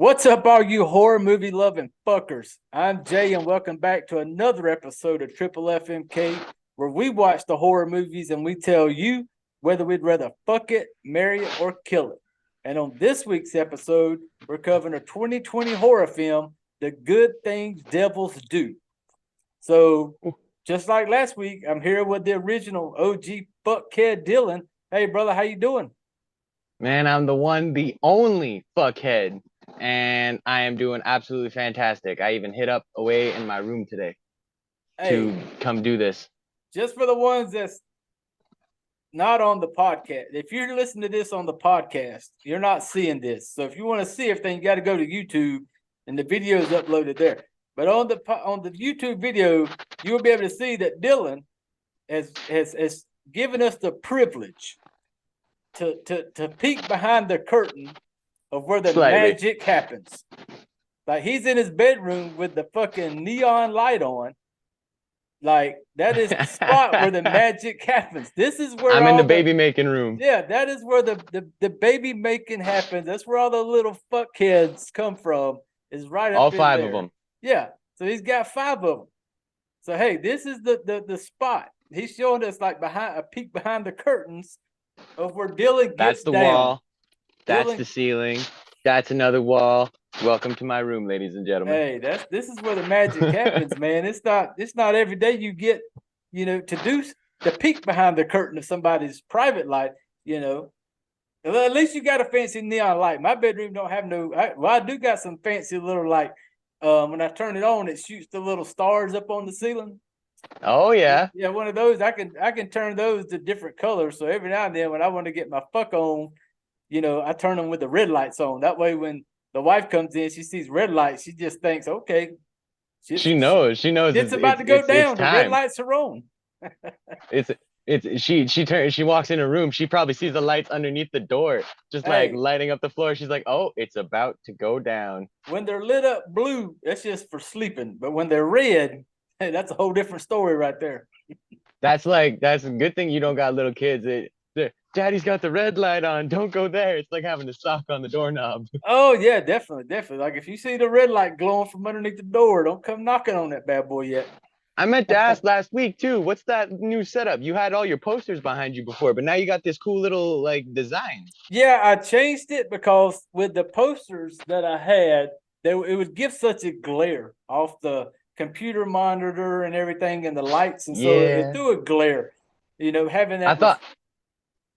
What's up, all you horror movie loving fuckers? I'm Jay, and welcome back to another episode of Triple FMK, where we watch the horror movies and we tell you whether we'd rather fuck it, marry it, or kill it. And on this week's episode, we're covering a 2020 horror film, The Good Things Devils Do. So, just like last week, I'm here with the original OG fuckhead Dylan. Hey, brother, how you doing? Man, I'm the one, the only fuckhead, and I am doing absolutely fantastic. I even hit up away in my room today Hey, to come do this. just for the ones that's not on the podcast. If you're listening to this on the podcast, you're not seeing this. So if you want to see everything, you got to go to YouTube, and the video is uploaded there. But on the YouTube video, you will be able to see that Dylan has given us the privilege to peek behind the curtain of where the Slightly. magic happens. Like he's in his bedroom with the fucking neon light on. Like that is the spot where the magic happens. This is where I'm in the all baby making room. yeah, that is where the baby making happens. That's where all the little fuckheads come from. Is right All up in five there. of them. Yeah, so he's got 5 of them. So hey, this is the spot. He's showing us like behind a peek behind the curtains of where Dylan That's gets the down. wall. That's Dylan, the ceiling. That's another wall. Welcome to my room, ladies and gentlemen. hey, this is where the magic happens, man. It's not every day you get, to peek behind the curtain of somebody's private life, Well, at least you got a fancy neon light. My bedroom don't have no. I do got some fancy little light. When I turn it on, it shoots the little stars up on the ceiling. Oh yeah. Yeah, one of those. I can turn those to different colors. So every now and then, when I want to get my fuck on, I turn them with the red lights on. That way, when the wife comes in, she sees red lights. She just thinks, okay, She knows. She knows it's about to go it's down. The red time. lights are on. She walks in her room. She probably sees the lights underneath the door, just like Hey, lighting up the floor. She's like, "Oh, it's about to go down." when they're lit up blue, that's just for sleeping. But when they're red, hey, that's a whole different story right there. That's a good thing you don't got little kids. Daddy's got the red light on. Don't go there. It's like having to sock on the doorknob. Oh yeah, definitely, definitely. Like if you see the red light glowing from underneath the door, don't come knocking on that bad boy yet. I meant to ask last week too. What's that new setup? You had all your posters behind you before, but now you got this cool little like design. Yeah, I changed it because with the posters that I had, it would give such a glare off the computer monitor and everything and the lights, and so it Yeah, threw a glare. Having I that. thought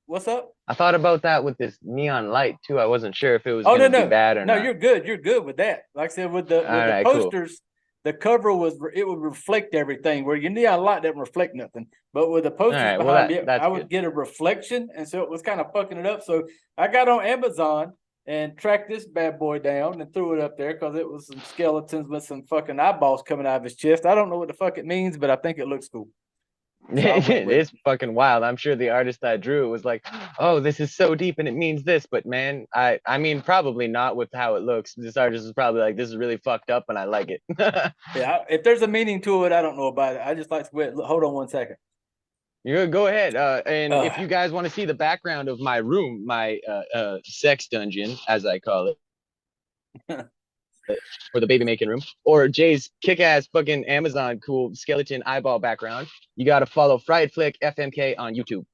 What's up? I thought about that with this neon light too. I wasn't sure if it was Oh no, gonna be no, bad or no. not. You're good. You're good with that. Like I said, with All the right, cool. posters, the cover it would reflect everything. Where your neon light doesn't reflect nothing, but with the All posters right, well behind me, that's I would good. get a reflection, and so it was kind of fucking it up. So I got on Amazon and tracked this bad boy down and threw it up there because it was some skeletons with some fucking eyeballs coming out of his chest. I don't know what the fuck it means, but I think it looks cool. So I went with it. It's fucking wild. I'm sure the artist that drew it was like, "Oh, this is so deep and it means this." But man, I mean, probably not with how it looks. This artist is probably like, "This is really fucked up and I like it." Yeah, if there's a meaning to it, I don't know about it. I just like to wait. Hold on one second. You go ahead. And if Uh, you guys want to see the background of my room, my sex dungeon, as I call it, or the baby making room, or Jay's kick-ass fucking Amazon cool skeleton eyeball background, you got to follow Fried Flick FMK on YouTube.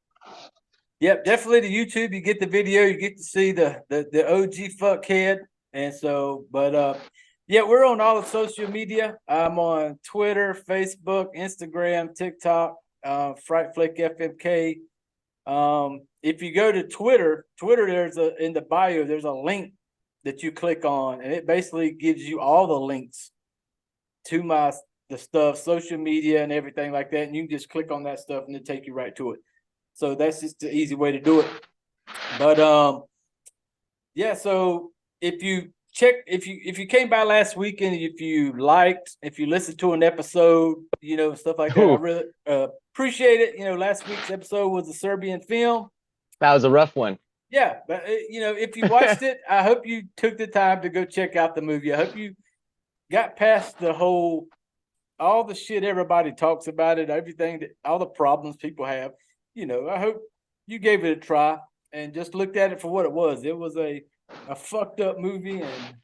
Yep, definitely the YouTube. You get the video, you get to see the OG fuckhead. And so, yeah, we're on all the social media. I'm on Twitter, Facebook, Instagram, TikTok, Fright Flick FMK. If you go to Twitter, there's in the bio, there's a link that you click on, and it basically gives you all the links to the stuff, social media and everything like that. And you can just click on that stuff and it'll take you right to it. So that's just the easy way to do it. But yeah, so if you came by last weekend, if you listened to an episode, stuff like that, I really appreciate it. Last week's episode was a Serbian film. That was a rough one. Yeah, but if you watched it, I hope you took the time to go check out the movie. I hope you got past all the shit everybody talks about it, all the problems people have. I hope you gave it a try and just looked at it for what it was. It was a fucked up movie, and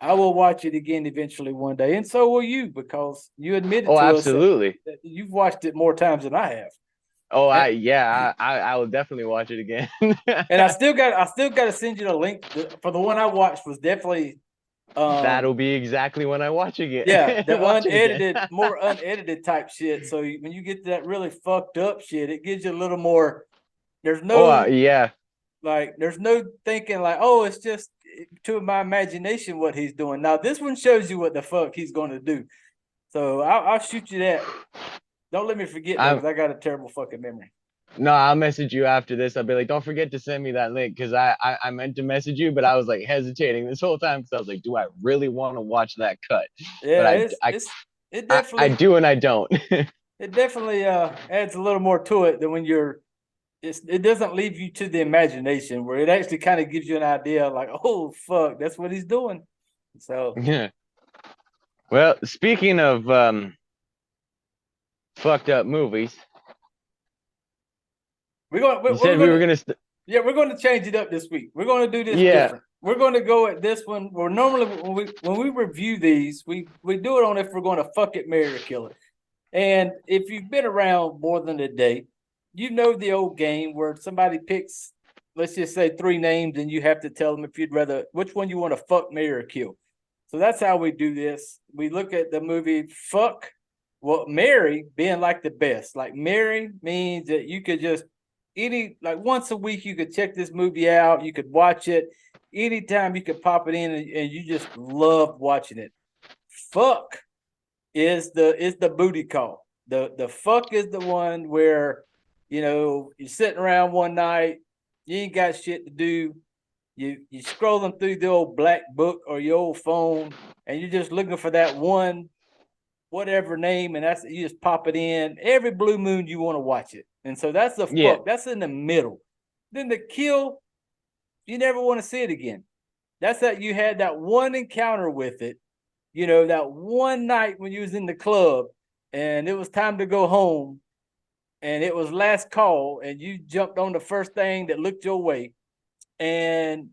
I will watch it again eventually one day, and so will you, because you admitted Oh, to us absolutely. that you've watched it more times than I have. Oh, And, I will definitely watch it again. and I still got to send you the link for the one I watched. Was definitely That'll be exactly when I watch again. yeah, the Watch it again. unedited, more unedited type shit. So when you get to that really fucked up shit, it gives you a little more. There's Oh, no yeah. there's no thinking like, oh, it's just to my imagination what he's doing. Now this one shows you what the fuck he's going to do. So I'll shoot you that. Don't let me forget though, I'm because I got a terrible fucking memory. No, I'll message you after this. I'll be like, don't forget to send me that link because I meant to message you, but I was like hesitating this whole time because I was like, do I really want to watch that cut? But Yeah, it I definitely do and I don't. it definitely adds a little more to it than when it doesn't leave you to the imagination, where it actually kind of gives you an idea like, oh fuck, that's what he's doing. So Yeah. Well, speaking of fucked up movies, you we're said we were gonna gonna. yeah, we're gonna change it up this week. We're gonna do this Yeah. different. We're gonna go at this one. Where normally when we review these, we do it on if we're gonna fuck it, marry or kill it. And if you've been around more than a day, you know the old game where somebody picks, let's just say, three names, and you have to tell them if you'd rather which one you want to fuck, marry, or kill. So that's how we do this. We look at the movie fuck, well, marry being like the best. Like marry means that you could just like once a week you could check this movie out, you could watch it anytime, you could pop it in, and you just love watching it. Fuck is the booty call. The fuck is the one where you're sitting around one night, you ain't got shit to do, you scrolling through the old black book or your old phone, and you're just looking for that one whatever name, and that's you just pop it in every blue moon you want to watch it. And so that's the Yeah. fuck. That's in the middle. Then the kill, you never want to see it again. That's that you had that one encounter with it, that one night when you was in the club and it was time to go home and it was last call and you jumped on the first thing that looked your way and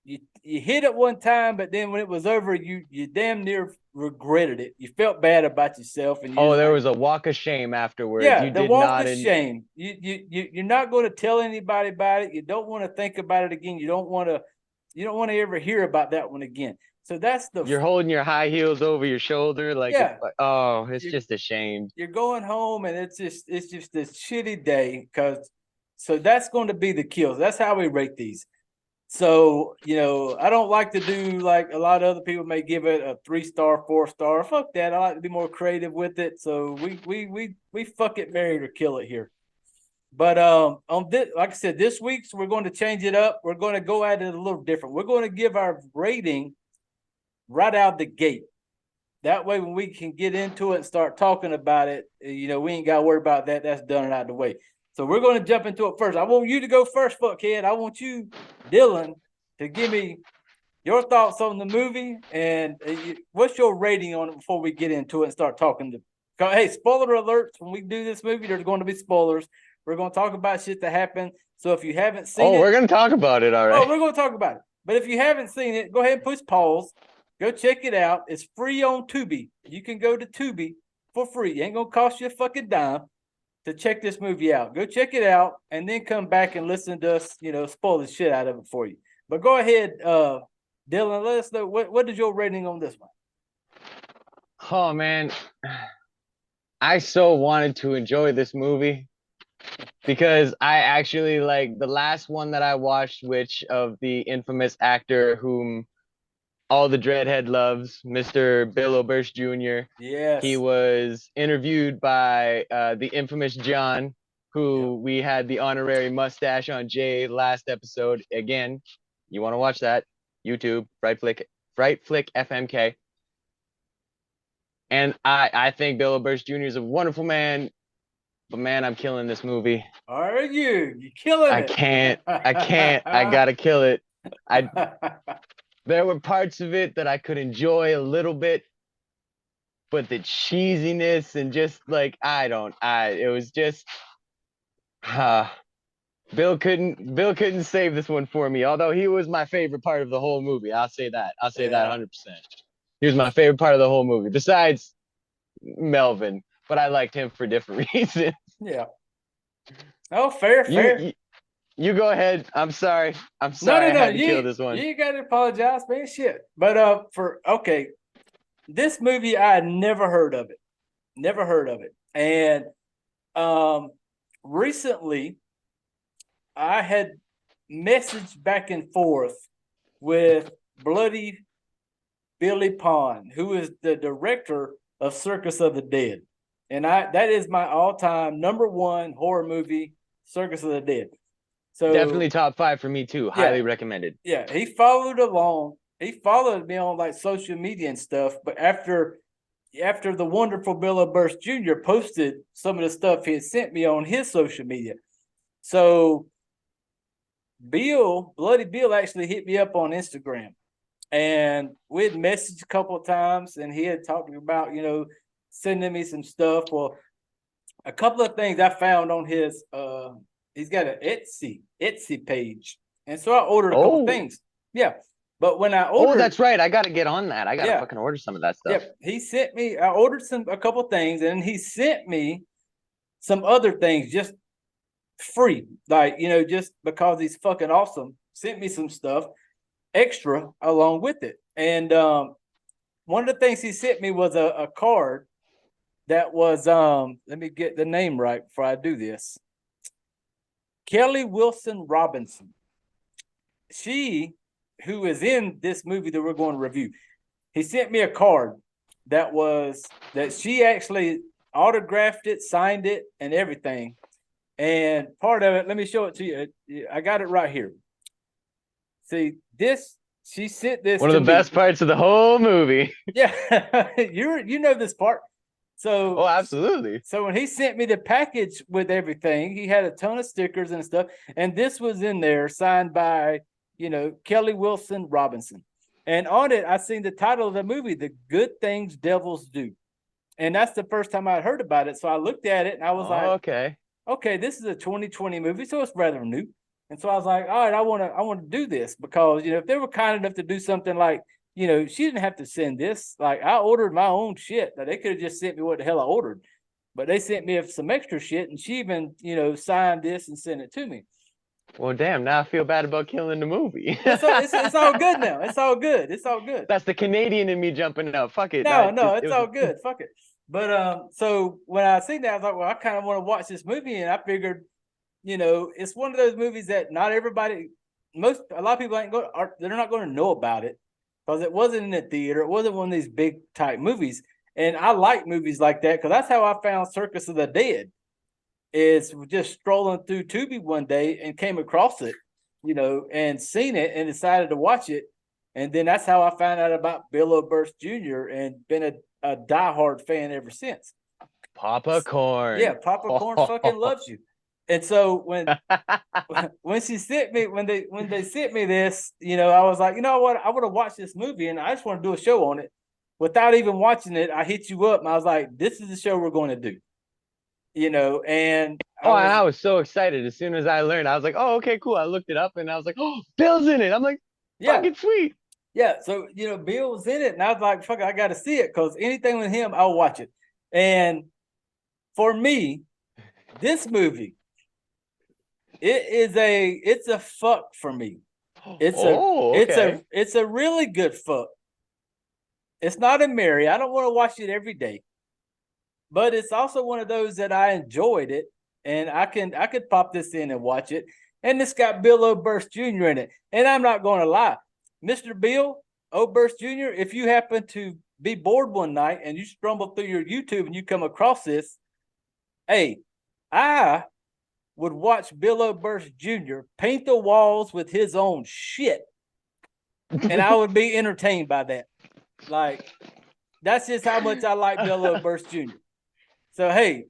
you hit it one time, but then when it was over, you damn near regretted it. You felt bad about yourself, and you Oh, just there like, was a walk of shame afterwards. yeah, You the did walk not. of shame. You're not going to tell anybody about it. You don't want to think about it again. You don't want to ever hear about that one again. So that's You're holding your high heels over your shoulder, like it's yeah. like, oh, it's You're just a shame. you're going home, and it's just this shitty day because. So that's going to be the kills. That's how we rate these. So, I don't like to do like a lot of other people may give it a 3-star, 4-star. Fuck that. I like to be more creative with it. So we fuck it, marry it, or kill it here. But on this, like I said, this week's we're going to change it up. We're going to go at it a little different. We're going to give our rating right out the gate. That way, when we can get into it and start talking about it, we ain't got to worry about that. That's done and out of the way. So we're going to jump into it first. I want you to go first, fuckhead. I want you, Dylan, to give me your thoughts on the movie and what's your rating on it before we get into it and start talking. Hey, spoiler alerts. When we do this movie, there's going to be spoilers. We're going to talk about shit that happened. So if you haven't seen Oh, it, we're gonna talk about it, all oh, right. we're going to talk about it. But if you haven't seen it, go ahead and push pause. Go check it out. It's free on Tubi. You can go to Tubi for free. It ain't going to cost you a fucking dime to check this movie out. Go check it out and then come back and listen to us, spoil the shit out of it for you. But go ahead, Dylan, let us know what is your rating on this one? Oh man, I so wanted to enjoy this movie because I actually like the last one that I watched, which of the infamous actor whom all the Dreadhead loves, Mr. Bill Oberst Jr. He Yes. was interviewed by the infamous John, who we had the honorary mustache on Jay last episode. Again, you want to watch that? YouTube, Fright Flick FMK. And I think Bill Oberst Jr. is a wonderful man, but man, I'm killing this movie. Are you? You're killing I it. can't. I can't. I gotta kill it. I There were parts of it that I could enjoy a little bit, but the cheesiness and just like it was just Bill couldn't save this one for me. Although he was my favorite part of the whole movie. I'll say that. I'll say that 100%. He was my favorite part of the whole movie. Besides Melvin, but I liked him for different reasons. Yeah. Oh, fair. You go ahead. I'm sorry. No. I had to kill this one. You gotta apologize, man. Shit. But this movie I had never heard of it. Never heard of it. And recently I had messaged back and forth with Bloody Billy Pond, who is the director of Circus of the Dead. And that is my all-time #1 horror movie, Circus of the Dead. So definitely top 5 for me too. Highly recommended. Yeah, he followed along. He followed me on like social media and stuff. But after the wonderful Bill O'Burst Jr. posted some of the stuff he had sent me on his social media, so Bloody Bill actually hit me up on Instagram, and we had messaged a couple of times, and he had talked about sending me some stuff. Well, a couple of things I found on his he's got an Etsy page. And so I ordered a couple of things. Yeah. But when I ordered, that's right. I gotta get on that. I gotta fucking order some of that stuff. Yeah, he sent me, I ordered a couple of things, and he sent me some other things just free. Like, just because he's fucking awesome, sent me some stuff extra along with it. And one of the things he sent me was a card that was let me get the name right before I do this. Kelly Wilson Robinson. She, who is in this movie that we're going to review, he sent me a card that she actually autographed it, signed it, and everything. And part of it, let me show it to you. I got it right here. See this? She sent this. One of the best parts of the whole movie. Yeah, you know this part. So, absolutely. So when he sent me the package with everything, he had a ton of stickers and stuff, and this was in there, signed by Kelly Wilson Robinson. And on it, I seen the title of the movie, "The Good Things Devils Do," and that's the first time I'd heard about it. So I looked at it and I was like, okay, this is a 2020 movie, so it's rather new. And so I was like, all right, I want to do this because if they were kind enough to do something like, she didn't have to send this. Like, I ordered my own shit. Now, they could have just sent me what the hell I ordered, but they sent me some extra shit, and she even signed this and sent it to me. Well, damn, now I feel bad about killing the movie. It's all good now. It's all good. It's all good. That's the Canadian in me jumping up. Fuck it. No, it's all good. Fuck it. But so when I seen that, I was like, well, I kind of want to watch this movie, and I figured, it's one of those movies that not everybody, a lot of people they're not going to know about it because it wasn't in the theater. It wasn't one of these big type movies, and I like movies like that because that's how I found Circus of the Dead. Is just strolling through Tubi one day and came across it, and seen it and decided to watch it. And then that's how I found out about Bill O'Burst Jr. and been a diehard fan ever since. Papa Corn. Yeah, Papa Corn fucking loves you. And so when she sent me, when they sent me this, I was like, you know what? I want to watch this movie and I just want to do a show on it. Without even watching it, I hit you up and I was like, this is the show we're going to do. And I was so excited as soon as I learned. I was like, oh, okay, cool. I looked it up and I was like, oh, Bill's in it. I'm like, fucking sweet. Yeah, so Bill was in it, and I was like, fuck, I gotta see it because anything with him, I'll watch it. And for me, this movie, it's a fuck for me. It's a really good fuck. It's not a Mary. I don't want to watch it every day. But it's also one of those that I enjoyed it, and I could pop this in and watch it. And it's got Bill O'Burst Jr. in it. And I'm not going to lie, Mr. Bill O'Burst Jr., if you happen to be bored one night and you stumble through your YouTube and you come across this, hey, I would watch Bill O'Burst Jr. paint the walls with his own shit, and I would be entertained by that. Like, that's just how much I like Bill O'Burst Jr. So hey,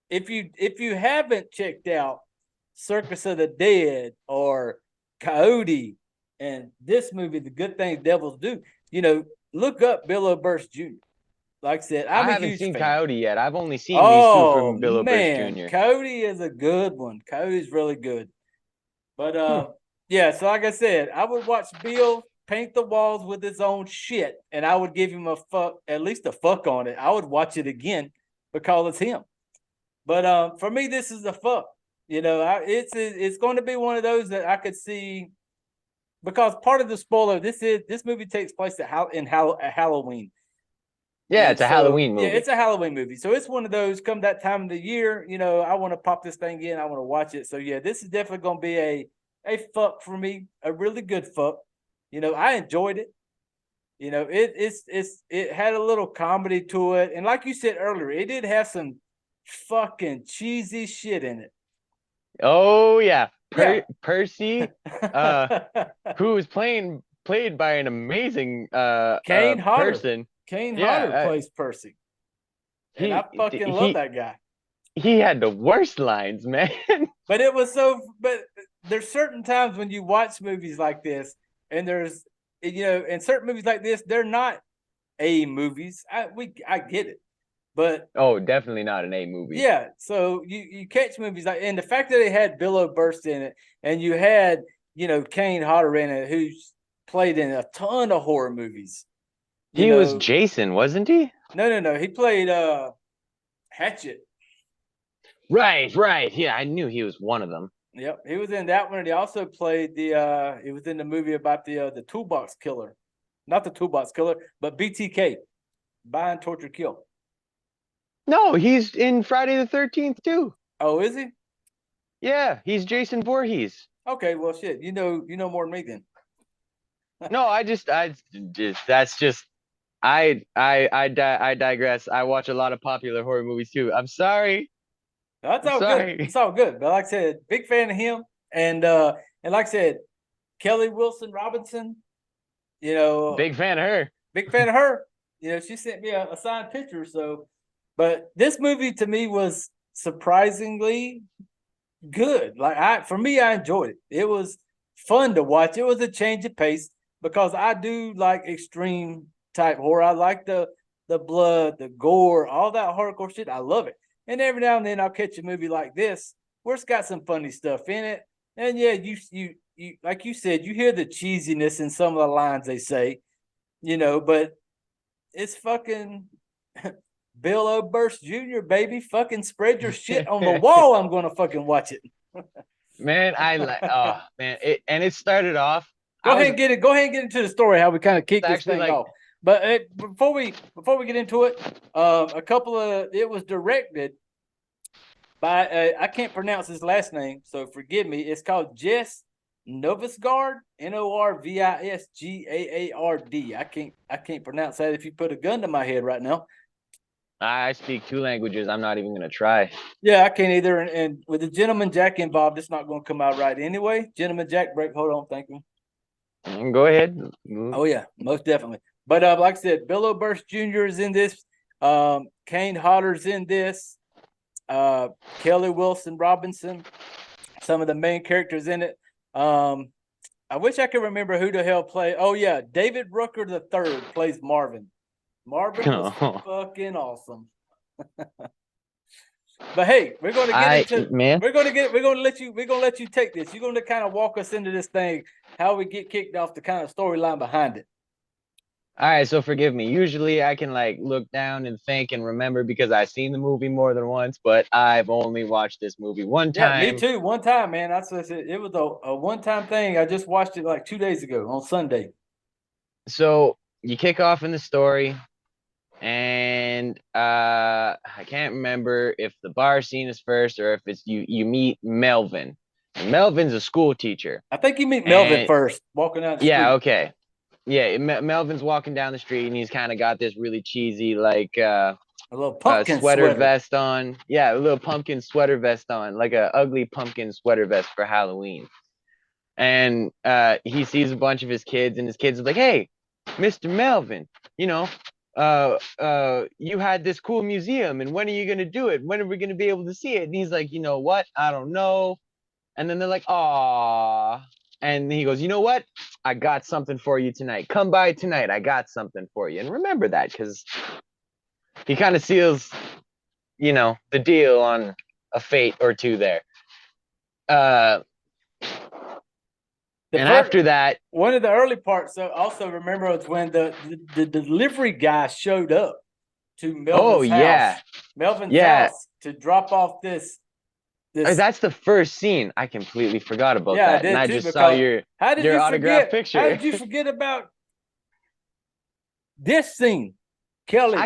if you haven't checked out Circus of the Dead or Coyote and this movie, The Good Things Devils Do, look up Bill O'Burst Jr. like I said, I I'm a haven't huge seen fan. Coyote yet. I've only seen these two Oh from Bill Burst man, Jr. Cody is a good one. Cody's really good. But Hmm. yeah, so like I said, I would watch Bill paint the walls with his own shit, and I would give him a fuck, at least a fuck on it. I would watch it again because it's him. But for me, this is a fuck. You know, it's going to be one of those that I could see because part of the spoiler. This movie takes place at Halloween. Yeah, And it's a so, Halloween yeah, movie. it's a Halloween movie. So it's one of those come that time of the year, you know, I want to pop this thing in. I want to watch it. So yeah, this is definitely going to be a fuck for me, a really good fuck. You know, I enjoyed it. You know, it had a little comedy to it. And like you said earlier, it did have some fucking cheesy shit in it. Oh yeah, Yeah. Percy, uh, who was played by an amazing Kane Hodder. person. Kane Yeah, Hodder plays Percy. And I he fucking love he that guy. he had the worst lines, man. But it was so. But there's certain times when you watch movies like this, and there's you know, in certain movies like this, they're not A movies. I get it, but Oh, definitely not an A movie. yeah. So you catch movies like, and the fact that they had Bill O'Burst in it, and you had Kane Hodder in it, who's played in a ton of horror movies. You He was know, Jason, wasn't he? no, he played Hatchet. Right, right. Yeah, I knew he was one of them. Yep, he was in that one, and he also played the. He was in the movie about the toolbox killer, not the toolbox killer, but BTK, buy and torture kill. No, he's in Friday the 13th too. Oh, is he? Yeah, he's Jason Voorhees. Okay, well, shit, you know more than me then. No, that's just I digress. I watch a lot of popular horror movies too. I'm sorry. No, that's I'm all good. sorry. It's all good. But like I said, big fan of him, and like I said, Kelly Wilson Robinson. You know, Big fan of her. big fan of her. You know, she sent me a signed picture. So, but this movie to me was surprisingly good. For me, I enjoyed it. It was fun to watch. It was a change of pace because I do like extreme type horror. I like the blood, the gore, all that hardcore shit. I love it. And every now and then I'll catch a movie like this where it's got some funny stuff in it. And yeah, you like you said, you hear the cheesiness in some of the lines they say, but it's fucking Bill O'Burst Jr., baby. Fucking spread your shit on the wall. I'm gonna fucking watch it. Man, I like oh man. It started off. Go I ahead was and get it. Go ahead and get into the story how we kind of kick this actually thing like off. But before we get into it, it was directed by I can't pronounce his last name, so forgive me. It's called Jess Novisgard, Norvisgaard. I can't pronounce that if you put a gun to my head right now. I speak two languages. I'm not even gonna try. Yeah, I can't either. And with the gentleman Jack involved, it's not going to come out right anyway. Gentleman Jack, break. Hold on, thank you. Go ahead. Oh yeah, most definitely. But like I said, Bill O'Burst Jr. is in this. Kane Hodder's in this. Kelly Wilson Robinson, some of the main characters in it. I wish I could remember who the hell played. Oh yeah, David Rooker III plays Marvin. Marvin was fucking awesome. But hey, we're gonna get into man. we're gonna let you take this. You're gonna kind of walk us into this thing, how we get kicked off, the kind of storyline behind it. All right, so forgive me. Usually I can like look down and think and remember because I've seen the movie more than once, but I've only watched this movie one Yeah, me time. too. One time, man. It was a one-time thing. I just watched it like 2 days ago on Sunday. So you kick off in the story, and I can't remember if the bar scene is first or if it's you meet Melvin. And Melvin's a school teacher. I think you meet Melvin And first, walking down the yeah, street. okay. Yeah, Melvin's walking down the street and he's kind of got this really cheesy like A little pumpkin sweater sweater. vest on. Yeah, a little pumpkin sweater vest on, like a ugly pumpkin sweater vest for Halloween. And he sees a bunch of his kids, and his kids are like, "Hey, Mr. Melvin, you know, you had this cool museum, and when are you gonna do it? When are we gonna be able to see it?" And he's like, "You know what? I don't know." And then they're like, "Aw." And he goes, "You know what? I got something for you tonight. Come by tonight. I got something for you." And remember that, because he kind of seals, the deal on a fate or two there. And after that, one of the early parts, also remember, was when the delivery guy showed up to Melvin's house. Melvin's house to drop off this. That's the first scene. I completely forgot about that. I did and I too, just saw your autographed picture. How did you forget about this scene, Kelly?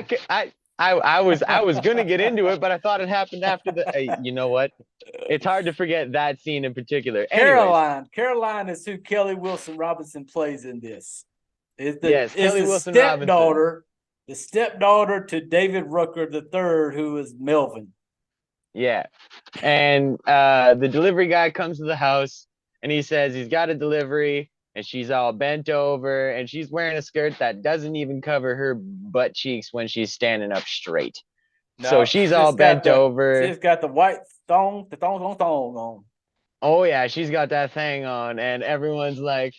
I was gonna get into it, but I thought it happened after the. You know what? It's hard to forget that scene in particular. Caroline is who Kelly Wilson Robinson plays in this. Kelly Wilson Robinson, the stepdaughter to David Rucker III, who is Melvin. Yeah, and the delivery guy comes to the house and he says he's got a delivery, and she's all bent over and she's wearing a skirt that doesn't even cover her butt cheeks when she's standing up straight. So she's all bent over. She's got the white thong on. Oh yeah, she's got that thing on, and everyone's like,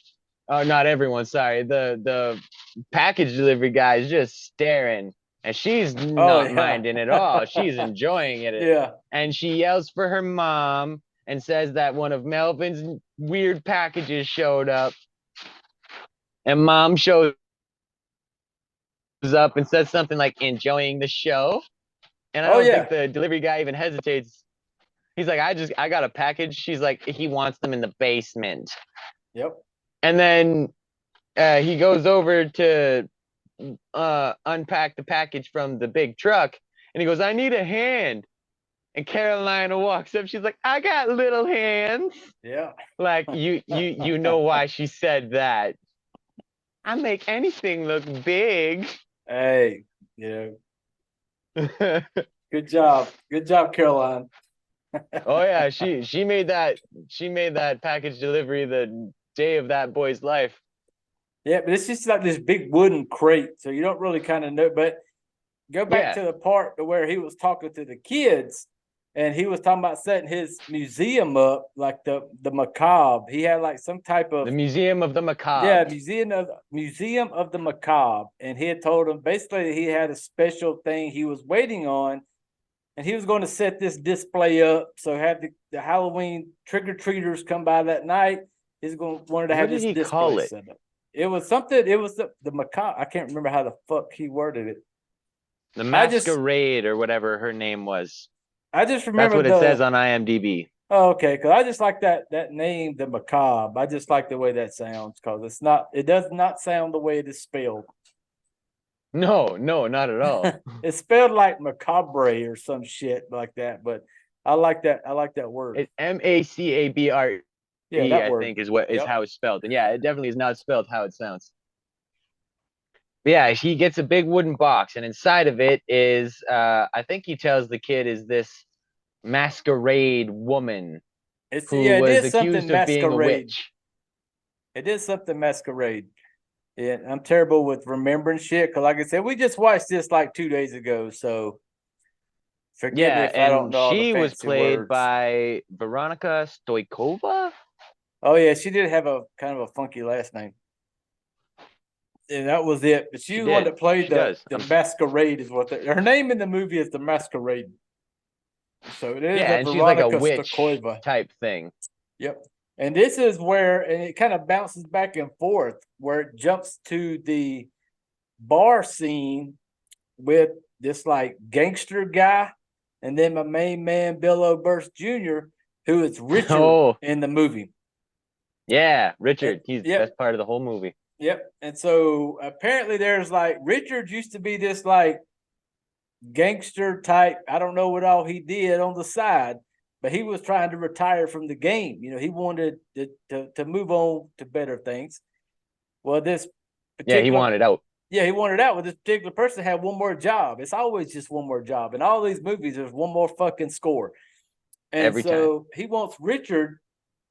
oh, not everyone, sorry. The package delivery guy is just staring, and she's not minding at all. She's enjoying it. Yeah. And she yells for her mom and says that one of Melvin's weird packages showed up. And mom shows up and says something like, enjoying the show. And I don't think the delivery guy even hesitates. He's like, I got a package. She's like, he wants them in the basement. Yep. And then he goes over to unpack the package from the big truck, and he goes, I need a hand. And Carolina walks up. She's like, I got little hands. Yeah. Like, you know why she said that. I make anything look big. Hey, yeah. Good job, Caroline. Oh yeah, she made that package delivery the day of that boy's life. Yeah, but it's just like this big wooden crate, so you don't really kind of know. But go back to the part where he was talking to the kids, and he was talking about setting his museum up, like the Macabre. He had like some type of the Museum of the Macabre. Yeah, Museum of the Macabre, and he had told him basically he had a special thing he was waiting on, and he was going to set this display up. So have the Halloween trick-or-treaters come by that night. He's wanted to have this display set up. It was something. It was the Macabre. I can't remember how the fuck he worded it. The Masquerade or whatever her name was. I just remember that's what it says on IMDb. Oh, okay, because I just like that name, the Macabre. I just like the way that sounds because it does not sound the way it is spelled. No, not at all. It's spelled like macabre or some shit like that, but I like that. I like that word. It's Macabre. Yeah, I think is how it's spelled. And yeah, it definitely is not spelled how it sounds. But yeah, he gets a big wooden box, and inside of it is I think he tells the kid is this masquerade woman who was accused of being a witch. It is something masquerade. Yeah, I'm terrible with remembering shit because, like I said, we just watched this like 2 days ago. So forgive me if I don't know. She was played by Veronica Stoikova. Oh yeah, she did have a kind of a funky last name, and that was it. But she was the one that played the Masquerade. Is what her name in the movie is, the Masquerade. So it is and she's like a witch type thing. Yep. And this is where, and it kind of bounces back and forth, where it jumps to the bar scene with this like gangster guy, and then my main man Bill Oberst Jr., who is Richard in the movie. Yeah, Richard. He's the best part of the whole movie. Yep. And so apparently there's like Richard used to be this like gangster type. I don't know what all he did on the side, but he was trying to retire from the game. You know, he wanted to move on to better things. Well, he wanted out. Yeah, he wanted out. Well, this particular person had one more job. It's always just one more job. In all these movies, there's one more fucking score. And every time he wants Richard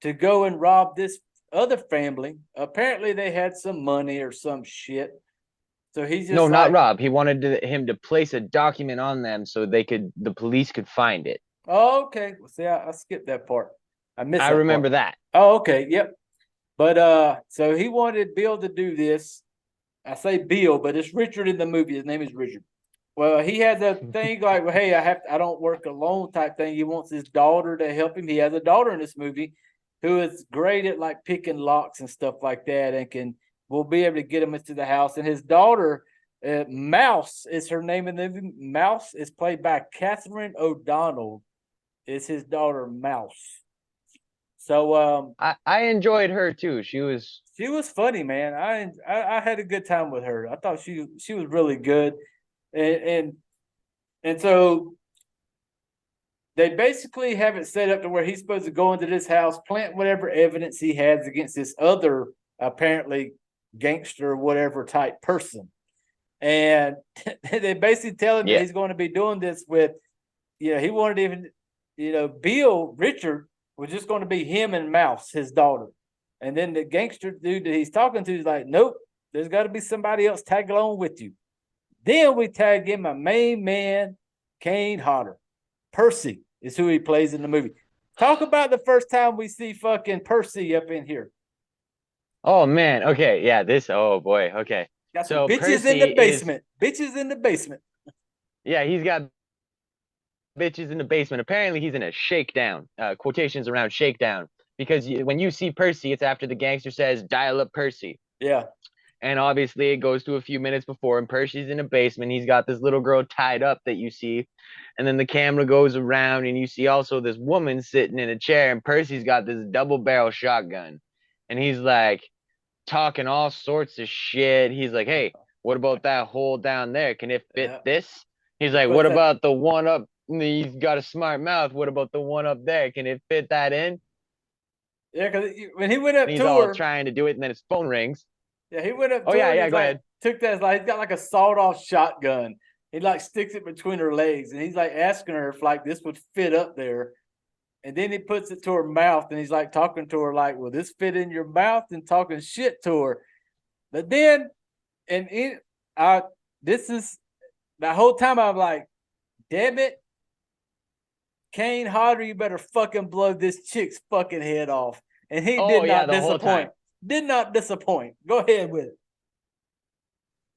to go and rob this other family. Apparently, they had some money or some shit. So he's just not rob. He wanted him to place a document on them so the police could find it. Oh, okay. Well, see, I skipped that part. I remember that. Oh, okay. Yep. But so he wanted Bill to do this. I say Bill, but it's Richard in the movie. His name is Richard. Well, he has a thing like, well, hey, I don't work alone type thing. He wants his daughter to help him. He has a daughter in this movie who is great at like picking locks and stuff like that, and will be able to get him into the house. And his daughter, Mouse, is her name in the movie. Mouse is played by Catherine O'Donnell. Is his daughter Mouse? So I enjoyed her too. She was funny, man. I had a good time with her. I thought she was really good, and and and so they basically have it set up to where he's supposed to go into this house, plant whatever evidence he has against this other apparently gangster, whatever type person. And they basically tell him that yeah. he's going to be doing this with, he wanted even, Bill Richard was just going to be him and Mouse, his daughter. And then the gangster dude that he's talking to is like, nope, there's got to be somebody else tag along with you. Then we tag in my main man, Kane Hodder. Percy is who he plays in the movie. Talk about the first time we see fucking Percy up in here. Oh man. Okay. Yeah. Oh boy. Okay. Got some So bitches in Percy the is basement. Bitches in the basement. yeah. He's got bitches in the basement. Apparently, he's in a shakedown. Quotations around shakedown because when you see Percy, it's after the gangster says, "Dial up Percy." Yeah. And obviously, it goes to a few minutes before, and Percy's in a basement. He's got this little girl tied up that you see, and then the camera goes around, and you see also this woman sitting in a chair, and Percy's got this double barrel shotgun, and he's like talking all sorts of shit. He's like, "Hey, what about that hole down there? Can it fit Yeah. this?" He's He like, puts "What that. about the one up? He's got a smart mouth. What about the one up there? Can it fit that in?" Yeah, because when he went And up he's to all her, trying to do it, and then his phone rings. yeah, he went up Oh to her yeah, and yeah. he's Go like, ahead. took that, like, he's got like a sawed off shotgun. He like sticks it between her legs and he's like asking her if like this would fit up there. And then he puts it to her mouth and he's like talking to her like, will this fit in your mouth, and talking shit to her. But then, and it, I, this is the whole time I'm like, damn it, Kane Hodder, you better fucking blow this chick's fucking head off. And he Oh did yeah, not the whole time. disappoint. Did not disappoint. Go ahead with it.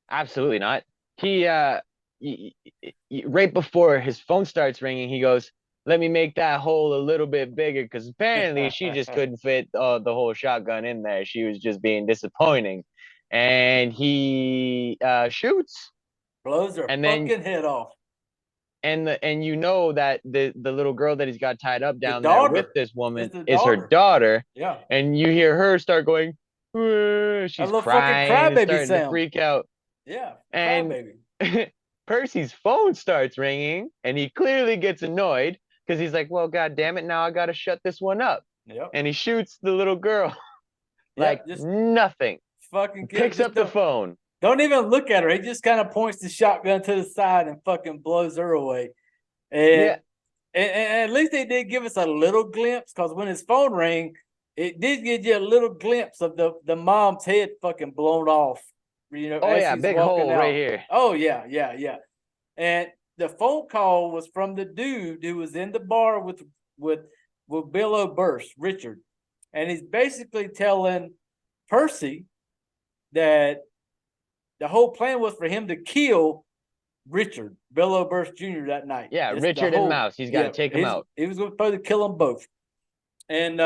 Absolutely not. He right before his phone starts ringing, he goes, "Let me make that hole a little bit bigger," because apparently she just couldn't fit the whole shotgun in there. She was just being disappointing, and he shoots, Blows her and then fucking head off. and you know that the little girl that he's got tied up The down there with daughter. this It's woman the is her daughter. daughter, Yeah. and you hear her start going, A she's little fucking crying and crybaby starting to sound. freak out. Yeah. And Crybaby. Percy's phone starts ringing, and he clearly gets annoyed because he's like, "Well, god damn it, now I gotta shut this one up." Yep. And he shoots the little girl like Yep. Just nothing. fucking kill. Picks Just up the phone. don't even look at her. He just kind of points the shotgun to the side and fucking blows her away. And Yeah. and at least they did give us a little glimpse, because when his phone rang, it did give you a little glimpse of the mom's head fucking blown off, Oh as yeah, he's big walking hole right out. here. Oh yeah, yeah, yeah. And the phone call was from the dude who was in the bar with with Bill O'Burst, Richard, and he's basically telling Percy that the whole plan was for him to kill Richard, Bill O'Burst Jr. that night. Yeah, It's the Richard and whole, Mouse. He's got to yeah. take him out. He was supposed to kill them both, and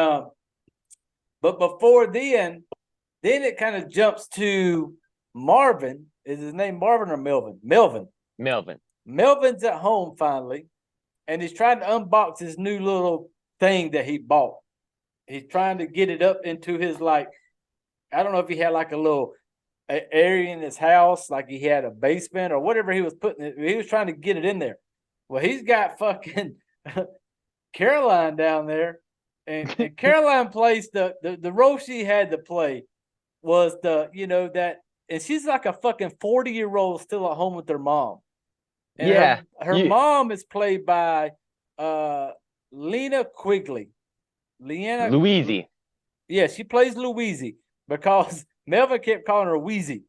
but before then it kind of jumps to Marvin. Is his name Marvin or Melvin? Melvin. Melvin. Melvin's at home finally, and he's trying to unbox his new little thing that he bought. He's trying to get it up into his, like, I don't know if he had like a little area in his house, like he had a basement or whatever he was putting it. He was trying to get it in there. Well, he's got fucking Caroline down there, and Caroline plays the role she had to play was that, and she's like a fucking 40-year-old still at home with her mom. And Yeah. her mom is played by Lena Quigley. Louise. Yeah, she plays Louise because Melvin kept calling her Wheezy.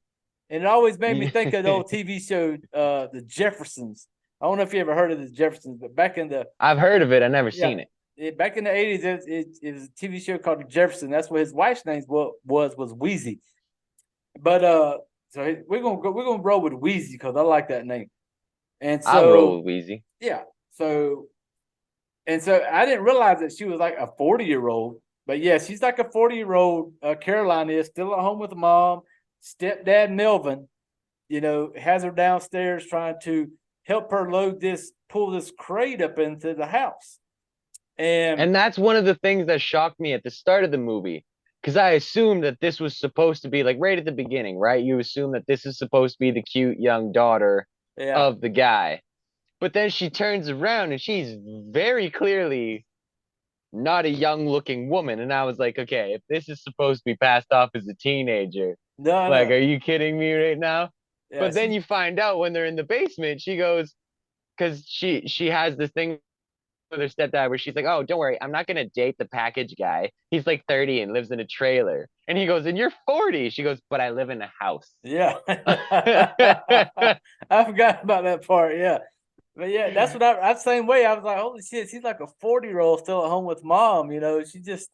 And it always made me think of the old TV show, The Jeffersons. I don't know if you ever heard of the Jeffersons, but back in the I've heard of it. I've never seen it. back in the 80s, it was a TV show called The Jeffersons. That's what his wife's name was Wheezy. But so we're gonna roll with Wheezy because I like that name. And I'll roll so, with Wheezy. yeah. So, and so I didn't realize that she was like a 40-year-old. But yeah, she's like a 40-year-old. Caroline is still at home with mom. Stepdad Melvin, has her downstairs trying to help her pull this crate up into the house. And And that's one of the things that shocked me at the start of the movie. Because I assumed that this was supposed to be like right at the beginning, right? You assume that this is supposed to be the cute young daughter yeah, of the guy. But then she turns around and she's very clearly not a young looking woman. And I was like, okay, if this is supposed to be passed off as a teenager, no, like, no, are you kidding me right now? yeah, But then she, you find out when they're in the basement, she goes, because she has this thing with her stepdad where she's like, oh, don't worry, I'm not gonna date the package guy. He's like 30 and lives in a trailer. And he goes, and you're 40. She goes, but I live in a house. yeah. I forgot about that part. Yeah, but yeah, that's what I same way. I was like, holy shit, she's like a 40-year-old still at home with mom. She just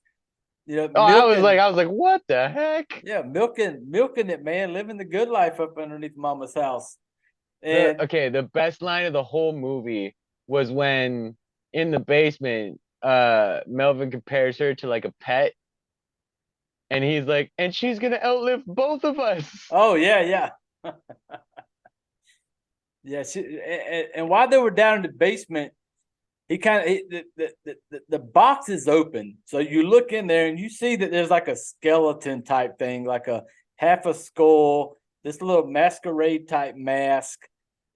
Oh, milking. I was like, what the heck? Yeah, milking it, man, living the good life up underneath mama's house. And The best line of the whole movie was when in the basement, Melvin compares her to like a pet, and he's like, and she's gonna outlive both of us. oh yeah, yeah. Yeah, and while they were down in the basement, he kind of the box is open, so you look in there and you see that there's like a skeleton type thing, like a half a skull, this little masquerade type mask,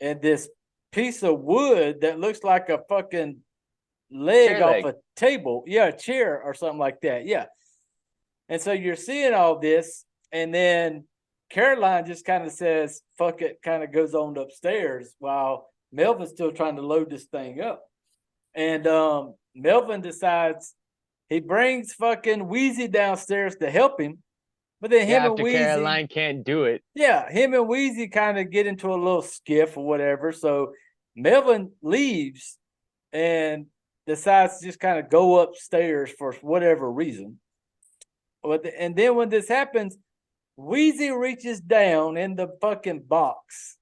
and this piece of wood that looks like a fucking leg Chair off leg. a table, yeah, a chair or something like that, yeah. And so you're seeing all this, and then Caroline just kind of says, fuck it, kind of goes on upstairs while Melvin's still trying to load this thing up. And Melvin decides he brings fucking Wheezy downstairs to help him. But then Yeah, after Caroline can't do it. him and Wheezy kind of get into a little skiff or whatever. So Melvin leaves and decides to just kind of go upstairs for whatever reason. And then when this happens, Wheezy reaches down in the fucking box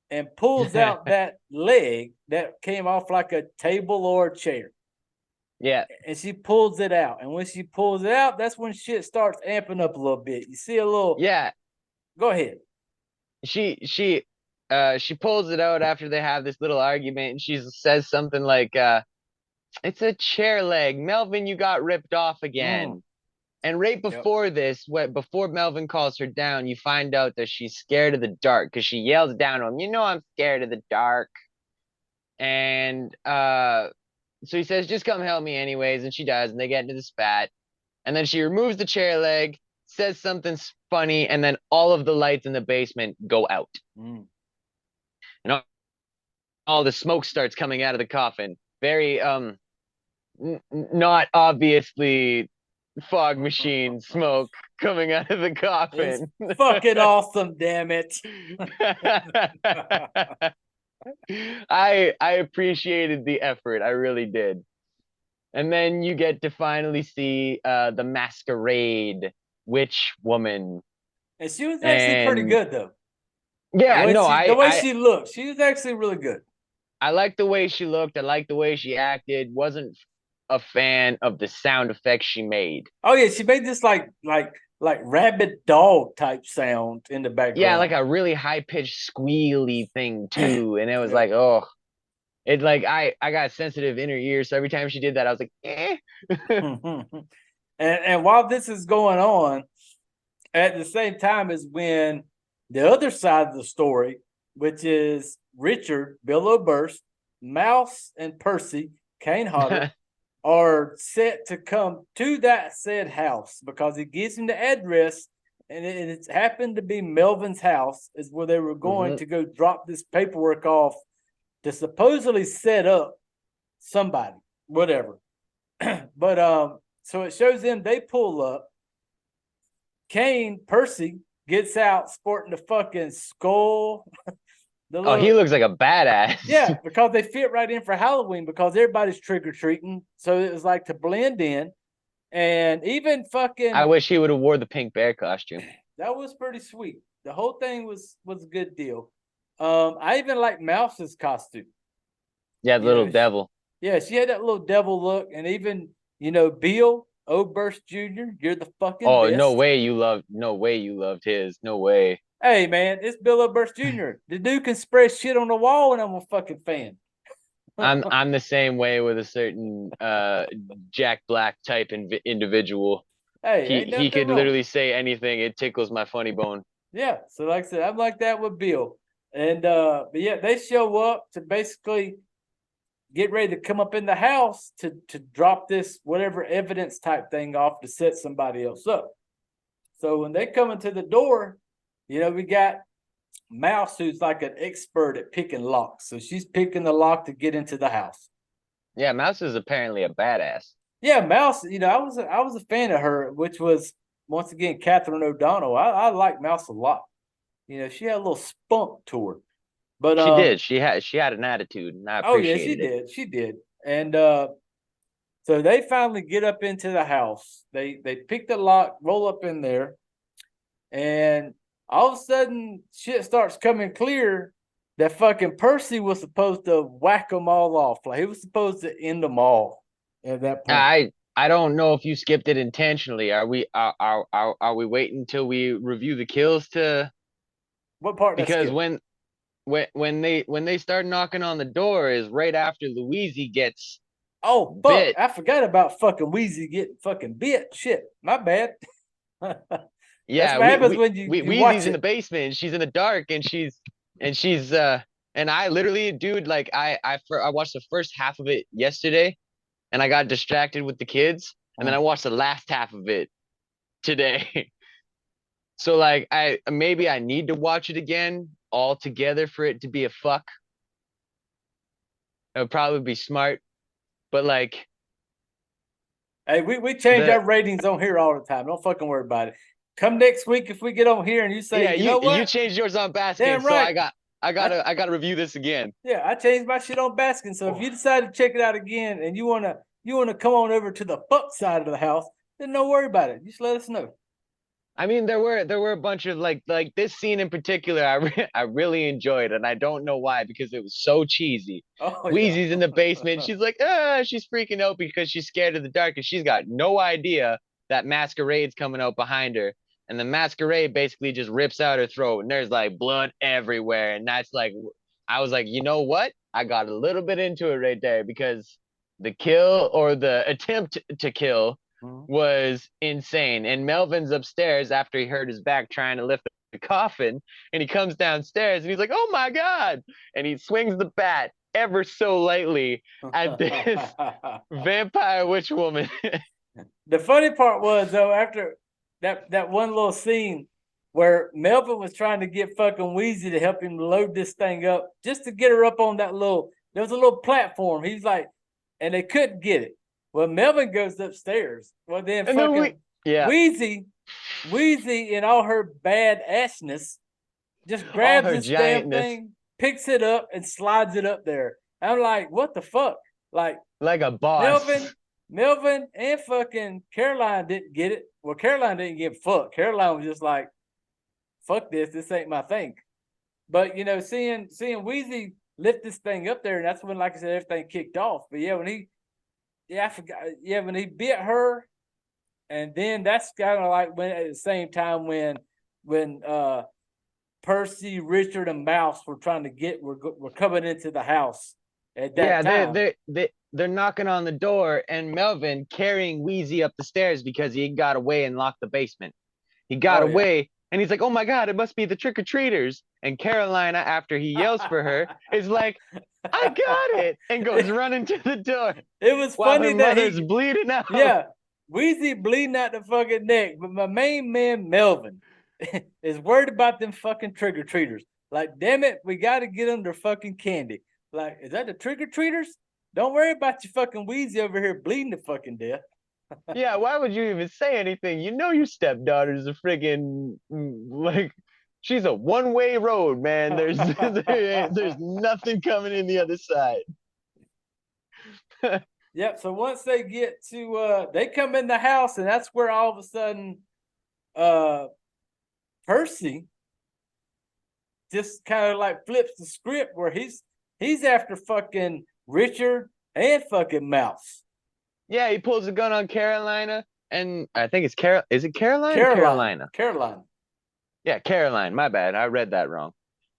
and pulls out that leg that came off like a table or a chair. Yeah. And she pulls it out. And when she pulls it out, that's when shit starts amping up a little bit. You see a little. Yeah. Go ahead. She pulls it out after they have this little argument, and she says something like, it's a chair leg. Melvin, you got ripped off Mm, again. And right yep. before this, before Melvin calls her down, you find out that she's scared of the dark because she yells down to him, you know, I'm scared of the dark. And so he says, just come help me anyways. And she does. And they get into the spat. And then she removes the chair leg, says something funny. And then all of the lights in the basement go out. Mm. And all the smoke starts coming out of the coffin. Very, not obviously fog machine smoke coming out of the coffin. It's fucking awesome, damn it. I appreciated the effort. I really did. And then you get to finally see the Masquerade witch woman. And she was actually pretty And good though. yeah, no, The way she looked, she was actually really good. I like the way she looked. I like the way she acted. Wasn't a fan of the sound effects she made. Oh yeah, she made this like rabid dog type sound in the Yeah, like background. a really high pitched squeally thing too. And it was Yep. like, oh, it like I got sensitive inner ears. So every time she did that, I was like, eh. And while this is going on, at the same time is when the other side of the story, which is Richard, Bill O'Burst, Mouse, and Percy, Kane Hodder, are set to come to that said house because it gives him the address, and it's happened to be Melvin's house, is where they were going to go drop this paperwork off to supposedly set up somebody, whatever. But so it shows them they pull up. Percy gets out sporting the fucking skull. Oh, he looks like a badass. Yeah, because they fit right in for Halloween because everybody's trick or treating. So it was like to blend in. And even fucking I wish he would have wore the pink bear costume. that was pretty sweet. The whole thing was a good deal. I even like Mouse's costume. Yeah, You little know, devil. yeah, she had that little devil look, and even Bill Oberst Jr. You're the fucking Oh, no best. way you loved. No way you loved his. No way. Hey man, it's Bill Oberst Jr. The dude can spray shit on the wall, and I'm a fucking fan. I'm the same way with a certain Jack Black type individual. Hey, He ain't he nothing could wrong. literally say anything. It tickles my funny bone. Yeah, so like I said, I'm like that with Bill, and but yeah, they show up to basically get ready to come up in the house to drop this whatever evidence type thing off to set somebody else up. So when they come into the door, we got Mouse, who's like an expert at picking locks. So she's picking the lock to get into the house. Yeah, Mouse is apparently a badass. Yeah, Mouse. I was a fan of her, which was once again Catherine O'Donnell. I like Mouse a lot. She had a little spunk to her. But She did. She had an attitude, and I oh yeah, she appreciated it. did. She did. And so they finally get up into the house. They pick the lock, roll up in there, and all of a sudden shit starts coming clear that fucking Percy was supposed to whack them all off. Like he was supposed to end them all at that point. I don't know if you skipped it intentionally. Are we waiting until we review the kills to What part did I because skip? when they start knocking on the door is right after Louise gets Oh fuck! bit. I forgot about fucking Wheezy getting fucking bit. Shit, my bad. That's Yeah, what happens when you Wheezy's watch in the it. basement and she's in the dark and she's and I literally, dude, like I watched the first half of it yesterday and I got distracted with the kids and then I watched the last half of it today. So like I need to watch it again all together for it to be a fuck. It would probably be smart, but like Hey, we change the our ratings on here all the time. Don't fucking worry about it. Come next week if we get on here and you say, yeah, you you know you what? changed yours on Baskin, Damn so right. I I gotta review this again. Yeah, I changed my shit on Baskin. So if you decide to check it out again and you wanna come on over to the fuck side of the house, then don't worry about it. Just let us know. I mean, there were a bunch of like this scene in particular. I really enjoyed, and I don't know why because it was so cheesy. Oh yeah. Wheezy's in the basement. She's like, she's freaking out because she's scared of the dark, and she's got no idea that Masquerade's coming out behind her. And the Masquerade basically just rips out her throat, and there's like blood everywhere. And that's like, I was like, you know what? I got a little bit into it right there because the kill or the attempt to kill Mhm. was insane. And Melvin's upstairs after he hurt his back trying to lift the coffin, and he comes downstairs and he's like, "Oh my god!" And he swings the bat ever so lightly at this vampire witch woman. The funny part was though, after that one little scene where Melvin was trying to get fucking Wheezy to help him load this thing up, just to get her up on that little. There was a little platform. He's like, and they couldn't get it. Well, Melvin goes upstairs. Well, then And then fucking yeah, Wheezy, Wheezy in all her bad assness, just all grabs her this damn giantness, thing, picks it up, and slides it up there. I'm like, what the fuck? Like like a boss. Melvin, Melvin, and fucking Caroline didn't get it. Well, Caroline didn't give a fuck. Caroline was just like, "Fuck this. This ain't my thing." But seeing Wheezy lift this thing up there, and that's when, like I said, everything kicked off. But yeah, I forgot. Yeah, when he bit her, and then that's kind of like when at the same time when Percy, Richard, and Mouse were trying to were coming into the house at that Yeah, time. they're knocking on the door, and Melvin carrying Wheezy up the stairs because he got away and locked the basement. He got Oh yeah. away, and he's like, "Oh my god, it must be the trick or treaters." And Carolina, after he yells for her, is like, "I got it," and goes running to the door It was while her funny that mother's bleeding out. yeah, Weezy bleeding out the fucking neck, but my main man Melvin is worried about them fucking trick or treaters. Like, damn it, we got to get them their fucking candy. Like, is that the trick or treaters? Don't worry about your fucking Weezy over here bleeding to fucking death. Yeah, why would you even say anything? You know your stepdaughter's a friggin' like she's a one-way road, man. There's nothing coming in the other side. Yep. So once they get to, they come in the house, and that's where all of a sudden, uh, Percy just kind of like flips the script where he's after fucking Richard and fucking Mouse. Yeah, he pulls a gun on Carolina, and I think it's Carol. Is it Caroline or Carolina. Yeah, Caroline. My bad. I read that wrong.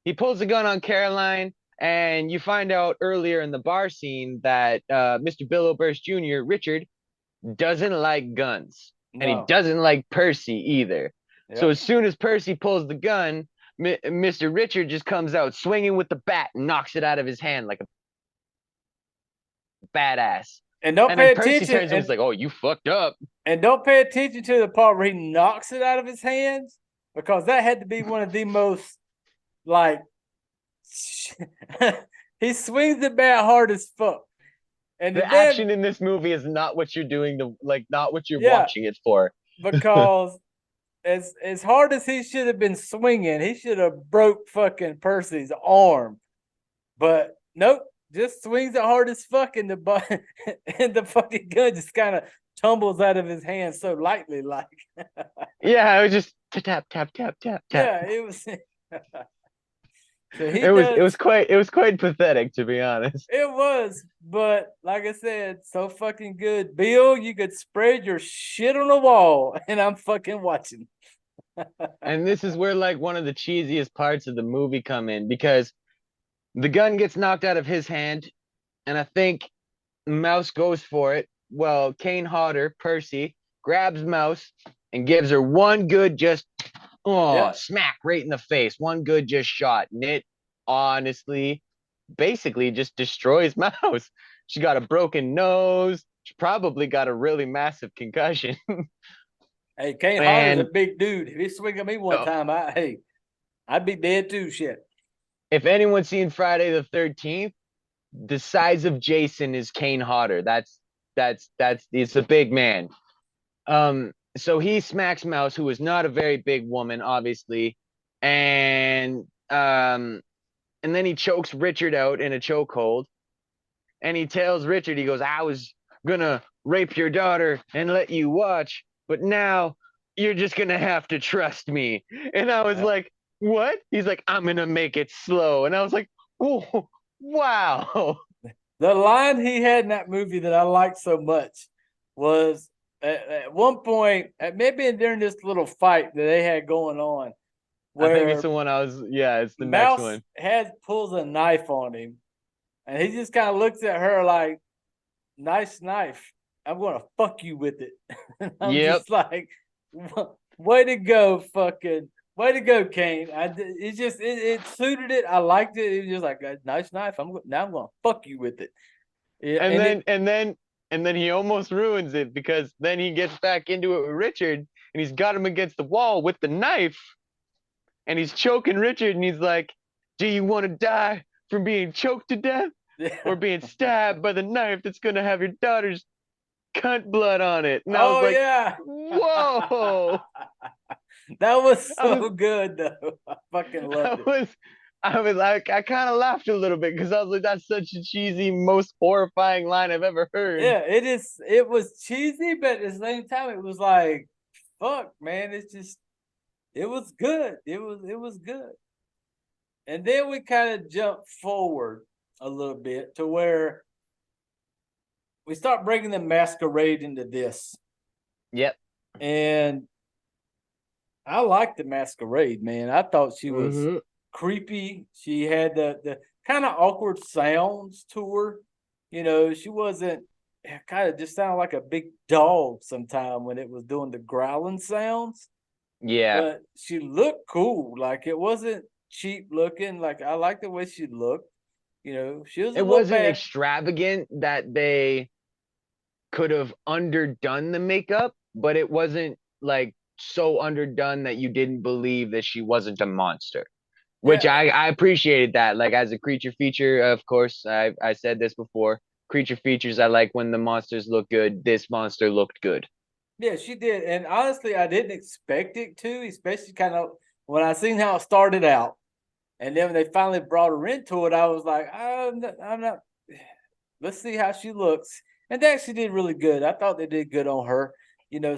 He pulls a gun on Caroline, and you find out earlier in the bar scene that Mr. Bill Oberst Jr., Richard, doesn't like guns. And he No. doesn't like Percy either. Yep. So as soon as Percy pulls the gun, Mr. Richard just comes out swinging with the bat and knocks it out of his hand like a badass. And don't And pay then Percy attention. turns and he's like, "Oh, you fucked up." And don't pay attention to the part where he knocks it out of his hands, because that had to be one of the most, like, he swings the bat hard as fuck. And the action in this movie is not what you're doing to, like, not what you're watching it for. Because as hard as he should have been swinging, he should have broke fucking Percy's arm. But nope, just swings it hard as fuck, and and the fucking gun just kind of tumbles out of his hand so lightly, like. Yeah, it was just tap tap tap tap tap. Yeah, it was. So it was quite pathetic, to be honest. It was, but like I said, so fucking good. Bill, you could spread your shit on the wall, and I'm fucking watching. And this is where, like, one of the cheesiest parts of the movie come in, because the gun gets knocked out of his hand, and I think Mouse goes for it. Well, Kane Hodder, Percy, grabs Mouse and gives her one good smack right in the face. One good just shot. And it honestly basically just destroys Mouse. She got a broken nose. She probably got a really massive concussion. Hey, Kane Hodder's a big dude. If he swing at me one time, I'd be dead too. Shit. If anyone's seen Friday the 13th, the size of Jason is Kane Hodder. It's a big man. So he smacks Mouse, who is not a very big woman, obviously, and then he chokes Richard out in a chokehold, and he tells Richard, he goes, "I was gonna rape your daughter and let you watch, but now you're just gonna have to trust me." And I was like, "What?" He's like, "I'm gonna make it slow," and I was like, "Oh, wow." The line he had in that movie that I liked so much was at one point, maybe during this little fight that they had going on, I think it's the one it's the next one. Mouse pulls a knife on him, and he just kind of looks at her like, "Nice knife. I'm gonna fuck you with it." I'm just like, way to go, Kane. It suited it. I liked it. It was just like a nice knife. I'm gonna fuck you with it. Yeah, and then he almost ruins it, because then he gets back into it with Richard, and he's got him against the wall with the knife, and he's choking Richard, and he's like, "Do you want to die from being choked to death, or being stabbed by the knife that's gonna have your daughter's cunt blood on it?" And I was like, "Whoa." That was so good, though. I fucking loved it. I was like, I kind of laughed a little bit, because I was like, that's such a cheesy, most horrifying line I've ever heard. Yeah, it is. It was cheesy, but at the same time, it was like, fuck, man. It's just, it was good. It was good. And then we kind of jump forward a little bit to where we start bringing the Masquerade into this. Yep. And I liked the Masquerade, man. I thought she was creepy. She had the kind of awkward sounds to her. You know, she wasn't, kind of just sounded like a big dog sometime when it was doing the growling sounds. Yeah. But she looked cool. Like, it wasn't cheap looking. Like, I liked the way she looked. You know, she was. It wasn't extravagant that they could have underdone the makeup, but it wasn't like so underdone that you didn't believe that she wasn't a monster, which I appreciated that. Like, as a creature feature, of course, I said this before, creature features, I like when the monsters look good. This monster looked good. Yeah, she did. And honestly, I didn't expect it to, especially kind of when I seen how it started out. And then when they finally brought her into it, I was like, I'm not, let's see how she looks. And they actually did really good. I thought they did good on her.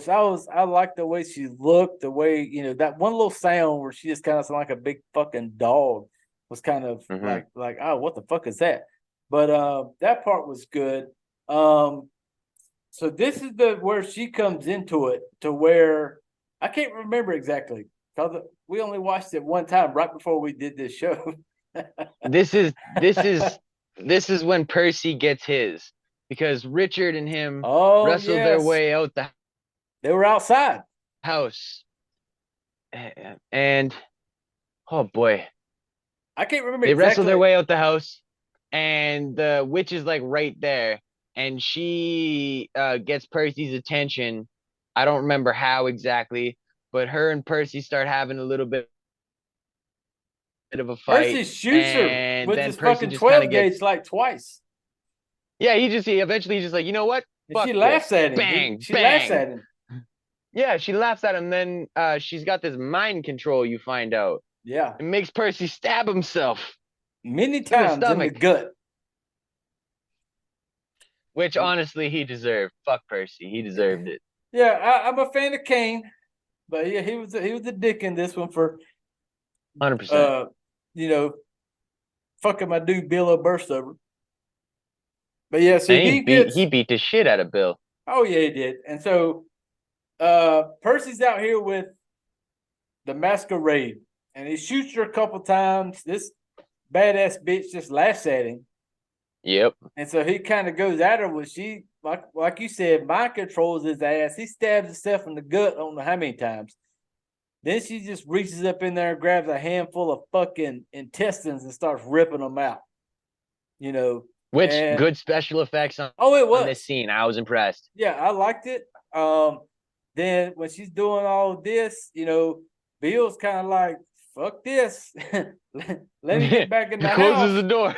So I like the way she looked, the way, that one little sound where she just kind of sounded like a big fucking dog was kind of Mm-hmm. like, oh, what the fuck is that? But that part was good. Um, so this is the where she comes into it to where I can't remember exactly because we only watched it one time right before we did this show. This is when Percy gets his, because Richard and him Oh wrestle their yes, way out the they were outside. house, and oh boy, I can't remember they wrestle their exactly. way out the house, and the witch is like right there, and she gets Percy's attention. I don't remember how exactly, but her and Percy start having a little bit of a fight, Percy shoots her and with then his Percy fucking just kind of 12 gauge gets, like twice. yeah, he eventually just like, you know what? And she Fuck laughs this. at him. Bang, She laughs bang. at him. Yeah, she laughs at him. Then she's got this mind control, you find out. Yeah. It makes Percy stab himself Many in the times in the stomach, gut. which honestly he deserved. Fuck Percy. He deserved it. Yeah, I'm a fan of Kane, but yeah, he was a dick in this one for 100%. uh you know fucking my dude Bill Burstover. But yeah, so And he he gets beat the shit out of Bill. oh yeah he did, and so Percy's out here with the Masquerade, and he shoots her a couple times. This badass bitch just laughs at him. Yep. And so he kind of goes at her with she like you said, mind controls his ass. He stabs himself in the gut, I don't know how many times. Then she just reaches up in there and grabs a handful of fucking intestines and starts ripping them out. You know, Which and good special effects oh, it on this was. scene. I was impressed. Yeah, I liked it. Then when she's doing all of this, Bill's kind of like, fuck this. Let me get back in the Closes house. the door.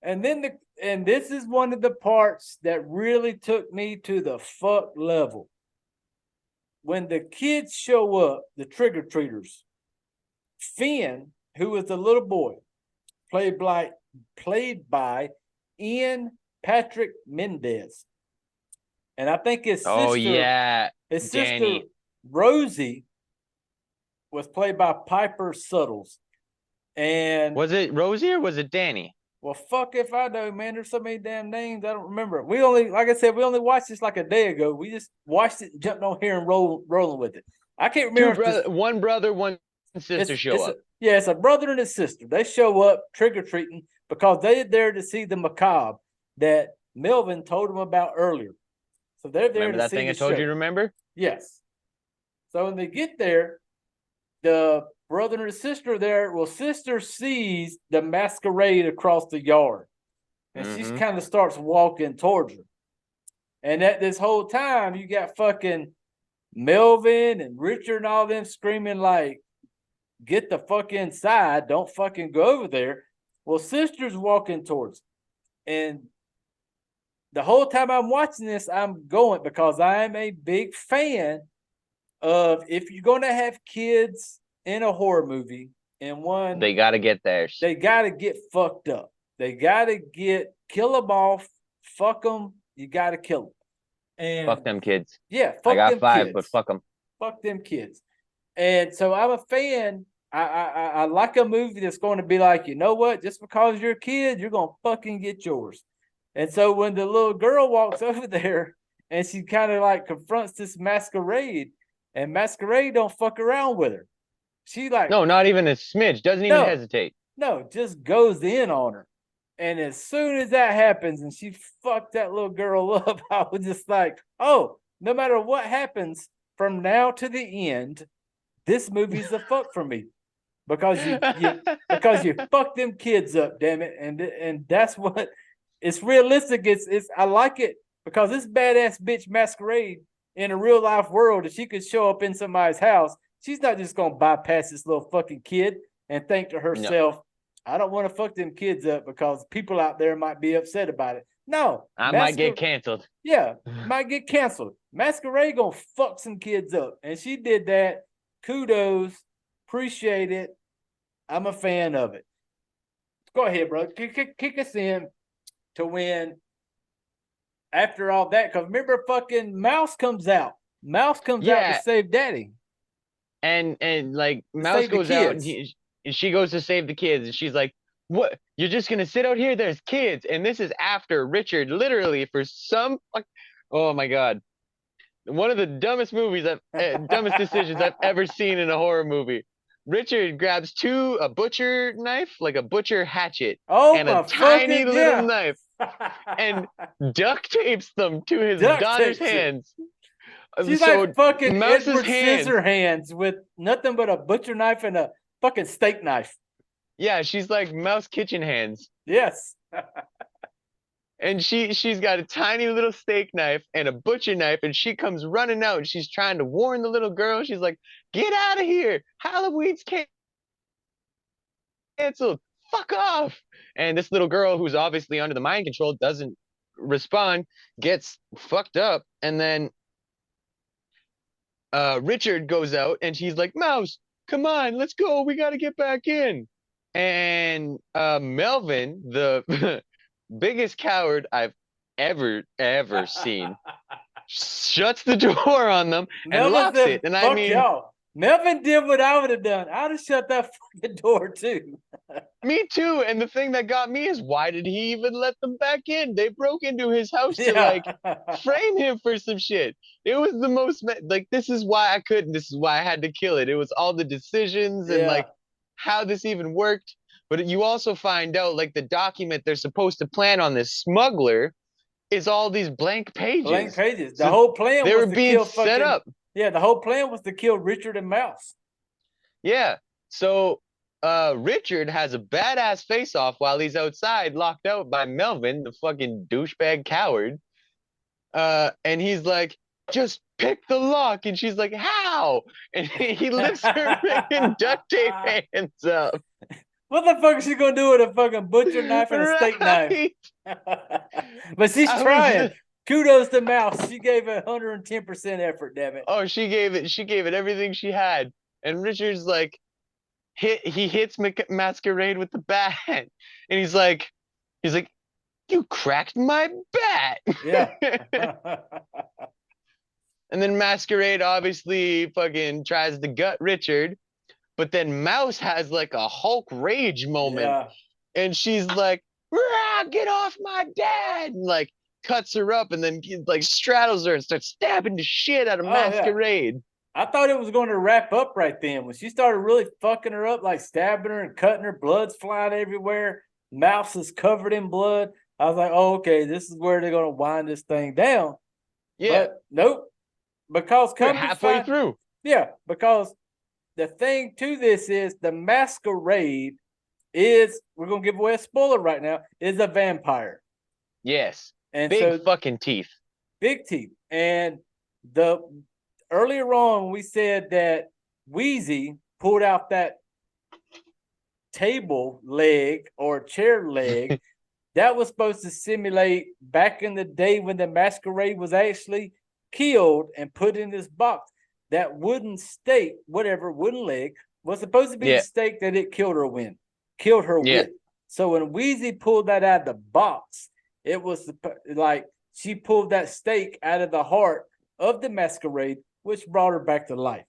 And this is one of the parts that really took me to the fuck level. When the kids show up, the trick-or-treaters, Finn, who is the little boy, played by Ian Patrick Mendez. And I think his Oh sister, yeah, his sister Danny. Rosie, was played by Piper Suttles. And Was it Rosie or was it Danny? well, fuck if I know, man. There's so many damn names. I don't remember. We only, like I said, we only watched this like a day ago. We just watched it and jumped on here and rolling with it. I can't remember if this, One brother, one sister show up. Yeah, it's a brother and a sister. They show up trick or treating because they're there to see the Macabre that Melvin told them about earlier. So they're there Remember to that see thing the I told show. you to remember? Yes. So when they get there, the brother and the sister there, well, sister sees the masquerade across the yard. And she kind of starts walking towards her. And at this whole time, you got fucking Melvin and Richard and all them screaming like, get the fuck inside. Don't fucking go over there. Well, sister's walking towards. And the whole time I'm watching this, I'm going because I am a big fan of if you're going to have kids in a horror movie, and one, they got to get theirs. They got to get fucked up. They got to kill them off, fuck them. You got to kill them. And fuck them kids. Yeah, I got 5, kids. but fuck them. Fuck them kids. And so I'm a fan. I like a movie that's going to be like, you know what? Just because you're a kid, you're going to fucking get yours. And so when the little girl walks over there and she kind of like confronts this masquerade, and masquerade don't fuck around with her. She like, no, not even a smidge. Doesn't even hesitate. No, just goes in on her. And as soon as that happens and she fucked that little girl up, I was just like, oh, no matter what happens from now to the end, this movie's a fuck for me. Because you fuck them kids up, damn it. And that's what it's realistic. It's I like it because this badass bitch Masquerade in a real life world, if she could show up in somebody's house, she's not just gonna bypass this little fucking kid and think to herself, no, I don't want to fuck them kids up because people out there might be upset about it. No, I might get canceled. Yeah, might get canceled. Masquerade gonna fuck some kids up, and she did that. Kudos, appreciate it. I'm a fan of it. Go ahead, bro. Kick us in to win. After all that, because remember, fucking Mouse comes out Mouse comes out to Yeah, save Daddy, and like to Mouse save the goes out and kids. she goes to save the kids, and she's like, "What? You're just gonna sit out here? There's kids." And this is after Richard literally for some oh my god, one of the dumbest dumbest decisions I've ever seen in a horror movie. Richard grabs a butcher knife, like a butcher hatchet, Oh and a my tiny fucking little yeah! knife, and duct tapes them to his Duct daughter's tapes it. hands. She's So like fucking Mouse's Edward hands, Scissorhands with nothing but a butcher knife and a fucking steak knife. yeah, she's like Mouse Kitchen hands. Yes. And she's got a tiny little steak knife and a butcher knife, and she comes running out and she's trying to warn the little girl. She's like, "Get out of here! Halloween's canceled. Fuck off!" And this little girl, who's obviously under the mind control, doesn't respond, gets fucked up, and then Richard goes out and he's like, "Mouse, come on, let's go. We got to get back in." And Melvin, the biggest coward I've ever seen, shuts the door on them and Melvin locks it. said, And I fuck mean, y'all. Melvin did what I would have done. I'd have shut that fucking door too. me too. And the thing that got me is, why did he even let them back in? They broke into his house to Yeah. like frame him for some shit. It was the most like, this is why I couldn't. This is why I had to kill it. It was all the decisions and Yeah. like how this even worked. But you also find out like the document they're supposed to plan on this smuggler is all these blank Blank pages. pages. The So whole plan they was were to being kill set fucking up. yeah, the whole plan was to kill Richard and Mouse. Yeah. So Richard has a badass face off while he's outside, locked out by Melvin, the fucking douchebag coward. And he's like, "Just pick the lock." And she's like, "How?" And he lifts her freaking duct tape hands up. What the fuck is she gonna do with a fucking butcher knife and a steak knife? Right. But she's I was trying. Kudos to Mouse. She gave 110% effort, damn it. oh, she gave it everything she had. And Richard's like, he hits Masquerade with the bat. And he's like, "You cracked my bat." Yeah. And then Masquerade obviously fucking tries to gut Richard, but then Mouse has like a Hulk rage moment, Yeah. and she's like, "Rah, get off my dad!" And like cuts her up, and then like straddles her and starts stabbing the shit out of Oh yeah. Masquerade. I thought it was going to wrap up right then when she started really fucking her up, like stabbing her and cutting her, blood's flying everywhere. Mouse is covered in blood. I was like, oh, okay, this is where they're going to wind this thing down. Yeah, But nope, because we're come to halfway find, through. yeah, because the thing to this is the Masquerade is, we're going to give away a spoiler right now, is a vampire. Yes, And big so fucking teeth. big teeth. And the earlier on, we said that Wheezy pulled out that table leg or chair leg that was supposed to simulate back in the day when the Masquerade was actually killed and put in this box. That wooden stake, whatever wooden leg, was supposed to be the Yeah, stake that it killed her yeah, with. So when Wheezy pulled that out of the box, it was like she pulled that stake out of the heart of the Masquerade, which brought her back to life.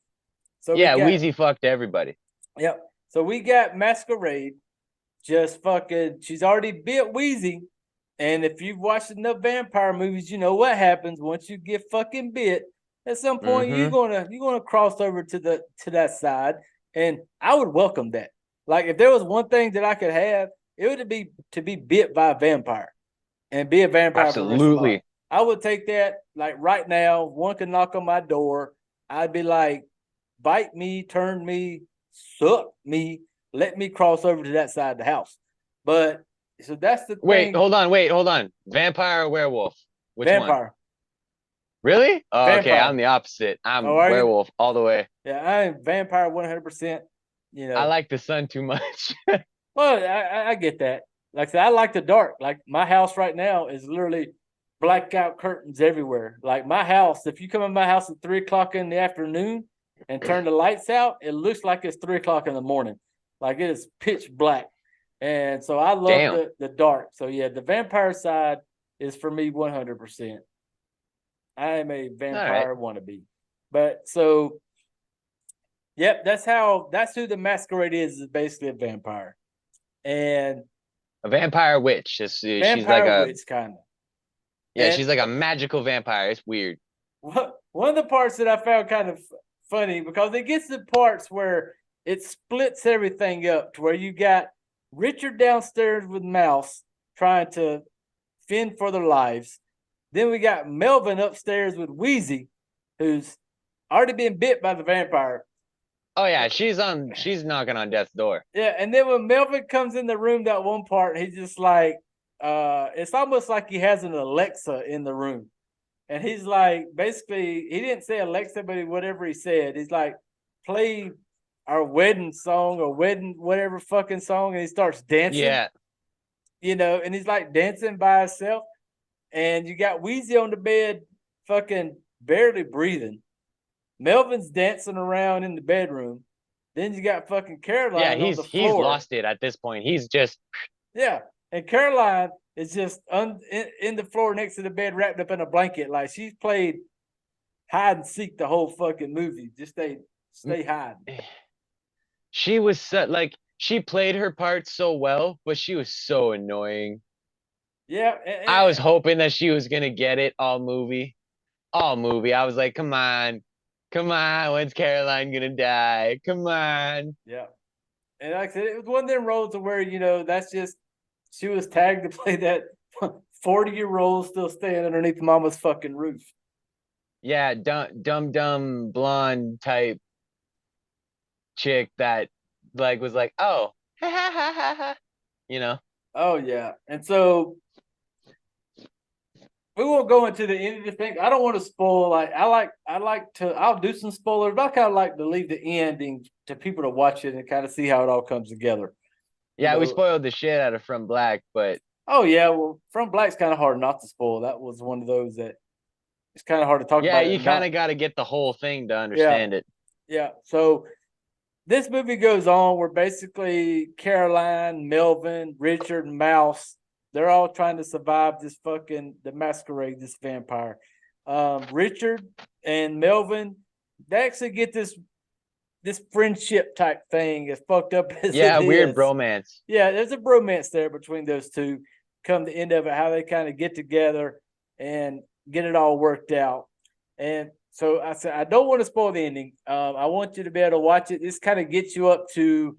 So yeah. Wheezy fucked everybody. yep. So we got Masquerade just fucking, she's already bit Wheezy. And if you've watched enough vampire movies, you know what happens once you get fucking bit. At some point, Mm-hmm. you're gonna cross over to that side, and I would welcome that. Like if there was one thing that I could have, it would be to be bit by a vampire and be a vampire for the rest of my life. Absolutely. I would take that like right now. One could knock on my door. I'd be like, bite me, turn me, suck me, let me cross over to that side of the house. But so that's the Wait, thing. hold on. Vampire or werewolf? Which one? Vampire. Really? Oh, okay, I'm Vampire. the opposite. Oh, I'm are you? werewolf all the way. Yeah, I am vampire 100%. You I know, like the sun too much. well, I get that. Like I said, I like the dark. Like my house right now is literally blackout curtains everywhere. Like my house, if you come in my house at 3 o'clock in the afternoon and turn the lights out, it looks like it's 3 o'clock in the morning. Like it is pitch black. And so I love Damn. the dark. So yeah, the vampire side is for me 100%. I am a All right. vampire wannabe. But so, yep, that's who the Masquerade is basically a vampire. And A vampire witch. She's like vampire a witch kind of. yeah, And she's like a magical vampire. It's weird. one of the parts that I found kind of funny because it gets to parts where it splits everything up to where you got Richard downstairs with Mouse trying to fend for their lives. Then we got Melvin upstairs with Wheezy, who's already been bit by the vampire. Oh yeah, she's knocking on death's door. Yeah, and then when Melvin comes in the room, that one part, he's just like, it's almost like he has an Alexa in the room. And he's like, basically, he didn't say Alexa, but whatever he said, he's like, play our wedding song or wedding, whatever fucking song. And he starts dancing, Yeah. And he's like dancing by himself. And you got Wheezy on the bed, fucking barely breathing. Melvin's dancing around in the bedroom. Then you got fucking Caroline Yeah, on the he's floor. lost it at this point. He's just Yeah. And Caroline is just in the floor next to the bed, wrapped up in a blanket. Like she's played hide and seek the whole fucking movie. Just stay hiding. She was like she played her part so well, but she was so annoying. Yeah. I was hoping that she was gonna get it all movie. All movie. I was like, come on. Come on, when's Caroline gonna die? Come on. Yeah. And like I said, it was one of them roles where, that's just she was tagged to play that 40-year-old still staying underneath mama's fucking roof. Yeah, dumb blonde type chick that like was like, oh, ha ha ha ha ha. You know? Oh yeah. And so we won't go into the end of the thing. I don't want to spoil. Like I like to. I'll do some spoilers, but I kind of like to leave the ending to people to watch it and kind of see how it all comes together. Yeah, we spoiled the shit out of From Black, but oh yeah, well, From Black's kind of hard not to spoil. That was one of those that it's kind of hard to talk yeah, about you it. kind of got to get the whole thing to Yeah, understand it. yeah. So this movie goes on where basically Caroline, Melvin, Richard, and Mouse, they're all trying to survive the Masquerade, this vampire. Richard and Melvin, they actually get this friendship type thing as fucked up as Yeah, it weird is. bromance. Yeah, there's a bromance there between those two. Come the end of it, how they kind of get together and get it all worked out. And so I said, I don't want to spoil the ending. I want you to be able to watch it. This kind of gets you up to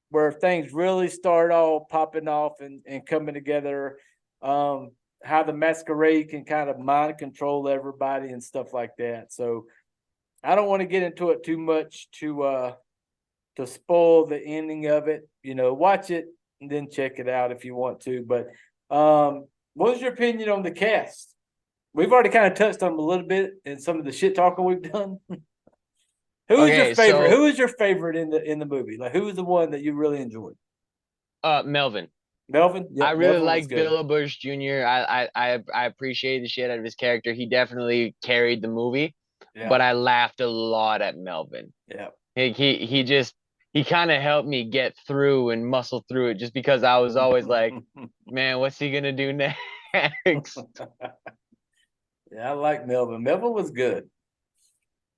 where things really start all popping off and coming together. How the Masquerade can kind of mind control everybody and stuff like that. So I don't want to get into it too much to spoil the ending of it. Watch it and then check it out if you want to. But what was your opinion on the cast? We've already kind of touched on them a little bit in some of the shit talking we've done. Who was your favorite? Who was your favorite in the movie? Like, who was the one that you really enjoyed? Melvin. Melvin. Yeah, I really liked Bill Bush Jr. I appreciated the shit out of his character. He definitely carried the movie, but I laughed a lot at Melvin. Yeah. He kind of helped me get through and muscle through it, just because I was always like, man, what's he gonna do next? Yeah, I like Melvin. Melvin was good.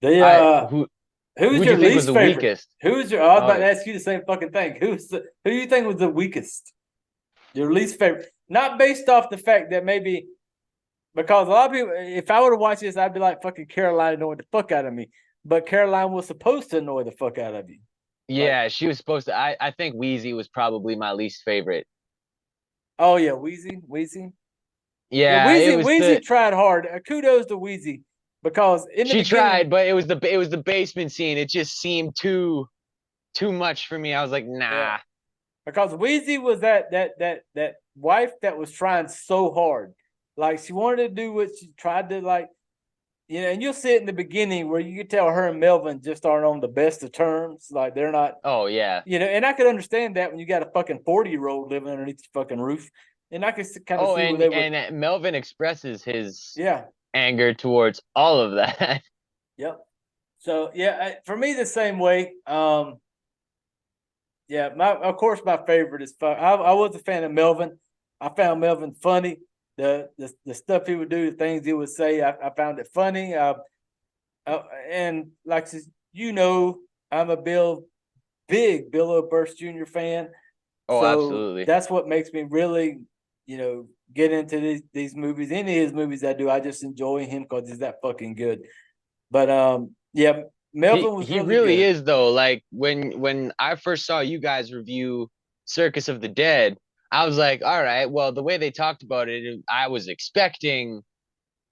Who who's your least favorite? Weakest? Who's your? I was about to ask you the same fucking thing. Who do you think was the weakest? Your least favorite, not based off the fact that maybe because a lot of people, if I were to watch this, I'd be like fucking Caroline annoyed the fuck out of me. But Caroline was supposed to annoy the fuck out of you. Yeah, she was supposed to. I think Wheezy was probably my least favorite. Oh yeah, Wheezy. Yeah, Wheezy tried hard. Kudos to Wheezy because she tried, but it was the basement scene. It just seemed too much for me. I was like, nah. Yeah. Because Wheezy was that wife that was trying so hard. Like she wanted to do what she tried to and you'll see it in the beginning where you can tell her and Melvin just aren't on the best of terms. Like they're not. Oh yeah. And I could understand that when you got a fucking 40-year-old living underneath your fucking roof. And I could kind of see where they were. And Melvin expresses his anger towards all of that. Yep. So for me the same way. Of course, my favorite is fun. I was a fan of Melvin. I found Melvin funny. The stuff he would do, the things he would say, I found it funny. And like you know, I'm a big Bill O'Burst Jr. fan. Oh, So absolutely. that's what makes me really, get into these movies. Any of his movies I do, I just enjoy him because he's that fucking good. But yeah, Melvin was He really really good. is though. Like when I first saw you guys review Circus of the Dead, I was like, all right, well, the way they talked about it, I was expecting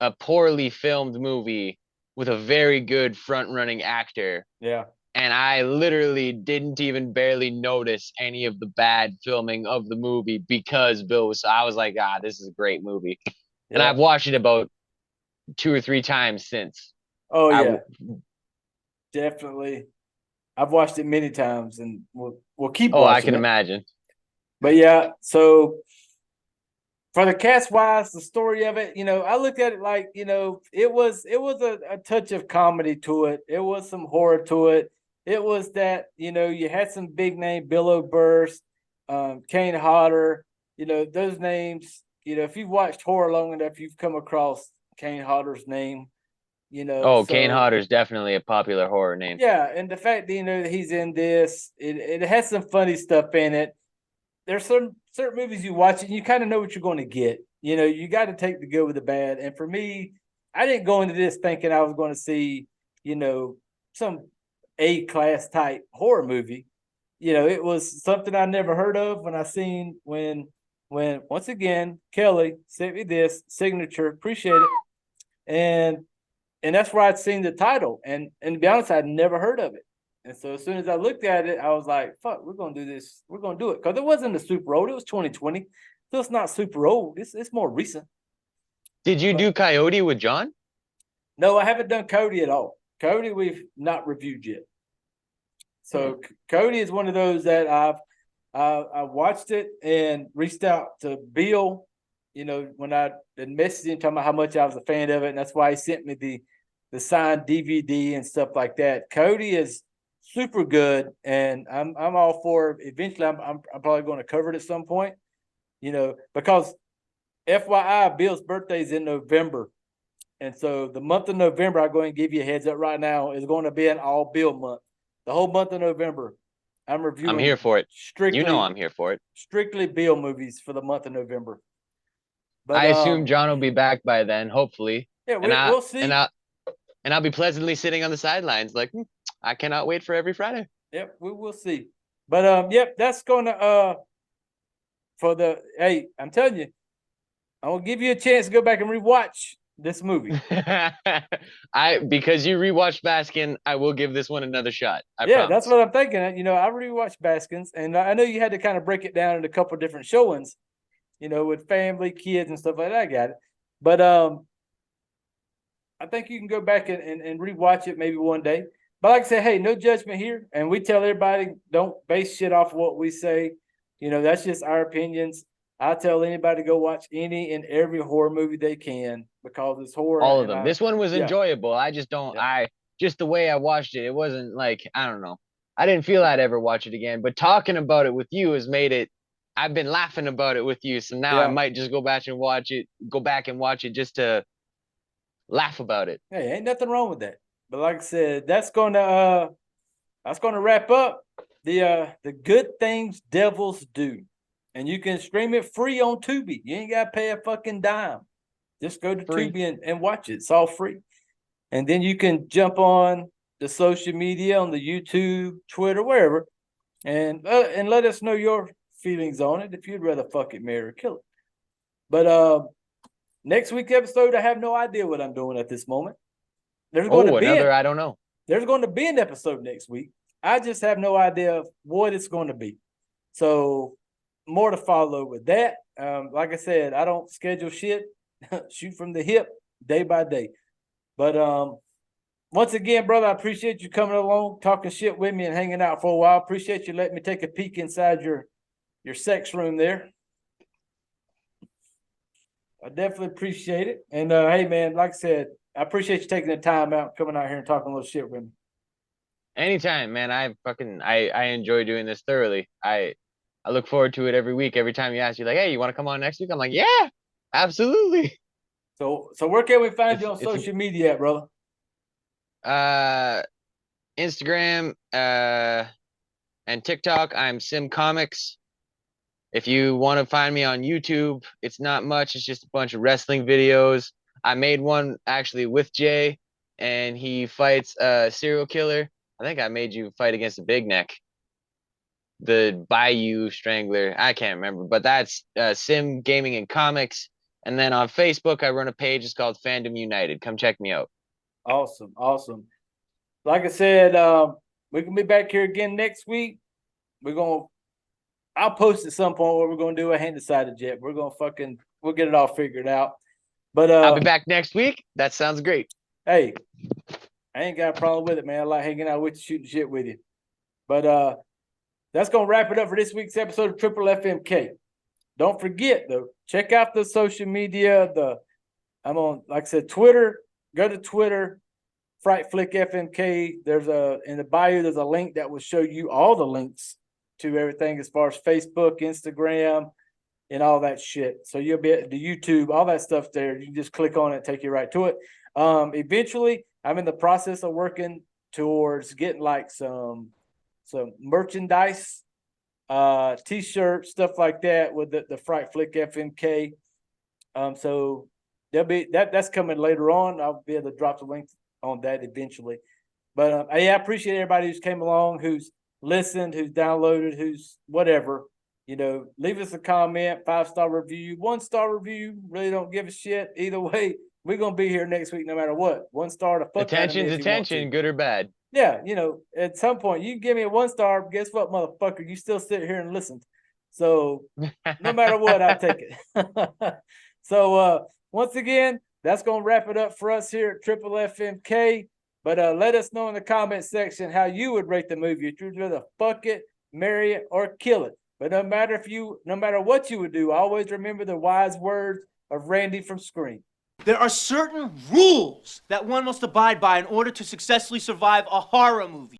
a poorly filmed movie with a very good front running actor. Yeah, And I literally didn't even barely notice any of the bad filming of the movie because Bill was. I was like, ah, this is a great movie, and yeah. I've watched it about 2 or 3 times since. Oh I yeah, definitely. I've watched it many times, and we'll keep oh, I watching can it. imagine. But yeah, so for the cast wise, the story of it, I looked at it like, it was a touch of comedy to it. It was some horror to it. It was that, you had some big name Bill O'Burst, Kane Hodder, those names, if you've watched horror long enough, you've come across Kane Hodder's name, Oh, Kane so Hodder's definitely a popular horror name. yeah, and the fact that that he's in this, it has some funny stuff in it. There's some certain movies you watch and you kind of know what you're going to get. You got to take the good with the bad. And for me, I didn't go into this thinking I was going to see, some A class type horror movie. It was something I never heard of when I seen when once again Kelly sent me this signature. Appreciate it. And that's where I'd seen the title. And to be honest, I'd never heard of it. And so as soon as I looked at it, I was like, fuck, we're gonna do this. We're gonna do it. Because it wasn't a super old, it was 2020. So it's not super old. It's more recent. Did you But do Coyote with John? no, I haven't done Cody at all. Cody we've not reviewed yet. Hmm. So Cody is one of those that I watched it and reached out to Bill, when I messaged him talking about how much I was a fan of it, and that's why he sent me the signed DVD and stuff like that. Cody is super good, and I'm all for. Eventually, I'm probably going to cover it at some point, because FYI, Bill's birthday is in November, and so the month of November, I'm going to give you a heads up right now, is going to be an all Bill month. The whole month of November, I'm I'm reviewing here for it. You know strictly I'm here for it. strictly Bill movies for the month of November. But I assume John will be back by then, hopefully, yeah, and I we'll and see. I and I'll be pleasantly sitting on the sidelines, like I cannot wait for every Friday. Yep, we will see. But yep, that's gonna for the hey, I'm telling you, I'm gonna give you a chance to go back and rewatch this movie. I because you rewatched Baskin, I will give this one another shot. I Yeah, that's promise. what I'm thinking. I rewatched Baskins, and I know you had to kind of break it down into a couple different showings, with family, kids, and stuff like that. I got it. But I think you can go back and rewatch it maybe one day. But like I said, hey, no judgment here. And we tell everybody don't base shit off what we say. That's just our opinions. I tell anybody to go watch any and every horror movie they can because it's horror. All of And them. This one was yeah, enjoyable. I just don't. yeah, I just the way I watched it. It wasn't like I don't know. I didn't feel I'd ever watch it again. But talking about it with you has made it. I've been laughing about it with you, so now I yeah. might just go back and watch it. Go back and watch it just to laugh about it. Hey, ain't nothing wrong with that. But like I said, that's gonna wrap up the good things devils do. And you can stream it free on Tubi. You ain't gotta pay a fucking dime. Just go to Free. Tubi and watch it. It's all free. And then you can jump on the social media on the YouTube, Twitter, wherever, and let us know your feelings on it if you'd rather fuck it, marry, or kill it. But next week episode, I have no idea what I'm doing at this moment. There's going to Oh, be another. I don't know. there's going to be an episode next week. I just have no idea what it's going to be. So more to follow with that. Like I said, I don't schedule shit. Shoot from the hip, day by day. But once again, brother, I appreciate you coming along, talking shit with me, and hanging out for a while. Appreciate you letting me take a peek inside your sex room there. I definitely appreciate it. And hey, man, like I said, I appreciate you taking the time out, coming out here and talking a little shit with me. Anytime, man. I enjoy doing this thoroughly. I look forward to it every week. Every time you ask, you're like, hey, you want to come on next week? I'm like, yeah, absolutely. So where can we find you on It's social media at, brother? Instagram, and TikTok, I'm Sim Comics. If you want to find me on YouTube, it's not much. It's just a bunch of wrestling videos. I made one actually with Jay, and he fights a serial killer. I think I made you fight against a big neck, the Bayou Strangler. I can't remember, but that's Sim Gaming and Comics. And then on Facebook, I run a page. It's called Fandom United. Come check me out. Awesome, awesome. Like I said, we can be back here again next week. I'll post at some point what we're gonna do. I hadn't decided yet. We'll get it all figured out. But I'll be back next week. That sounds great. Hey, I ain't got a problem with it, man. I like hanging out with you, shooting shit with you. But that's gonna wrap it up for this week's episode of Triple FMK. Don't forget though, check out the social media. I'm on, like I said, Twitter. Go to Twitter, Fright Flick FMK. In the bio, there's a link that will show you all the links to everything as far as Facebook, Instagram, and all that shit. So you'll be at the YouTube, all that stuff there. You can just click on it, take you right to it. Eventually, I'm in the process of working towards getting like some merchandise, t-shirts, stuff like that with the Fright Flick FMK. So there'll be that's coming later on. I'll be able to drop the link on that eventually. But I appreciate everybody who's came along, who's listened, who's downloaded, who's whatever. Leave us a comment, 5-star review, 1-star review. Really don't give a shit. Either way, we're gonna be here next week no matter what. 1-star to fuck out of me if you want to. Attention, good or bad. Yeah, at some point you can give me a 1-star. Guess what, motherfucker? You still sit here and listen. So no matter what, I'll take it. So once again, that's gonna wrap it up for us here at Triple FMK. But let us know in the comment section how you would rate the movie. If you'd rather fuck it, marry it, or kill it. But no matter what you would do, always remember the wise words of Randy from Scream. There are certain rules that one must abide by in order to successfully survive a horror movie.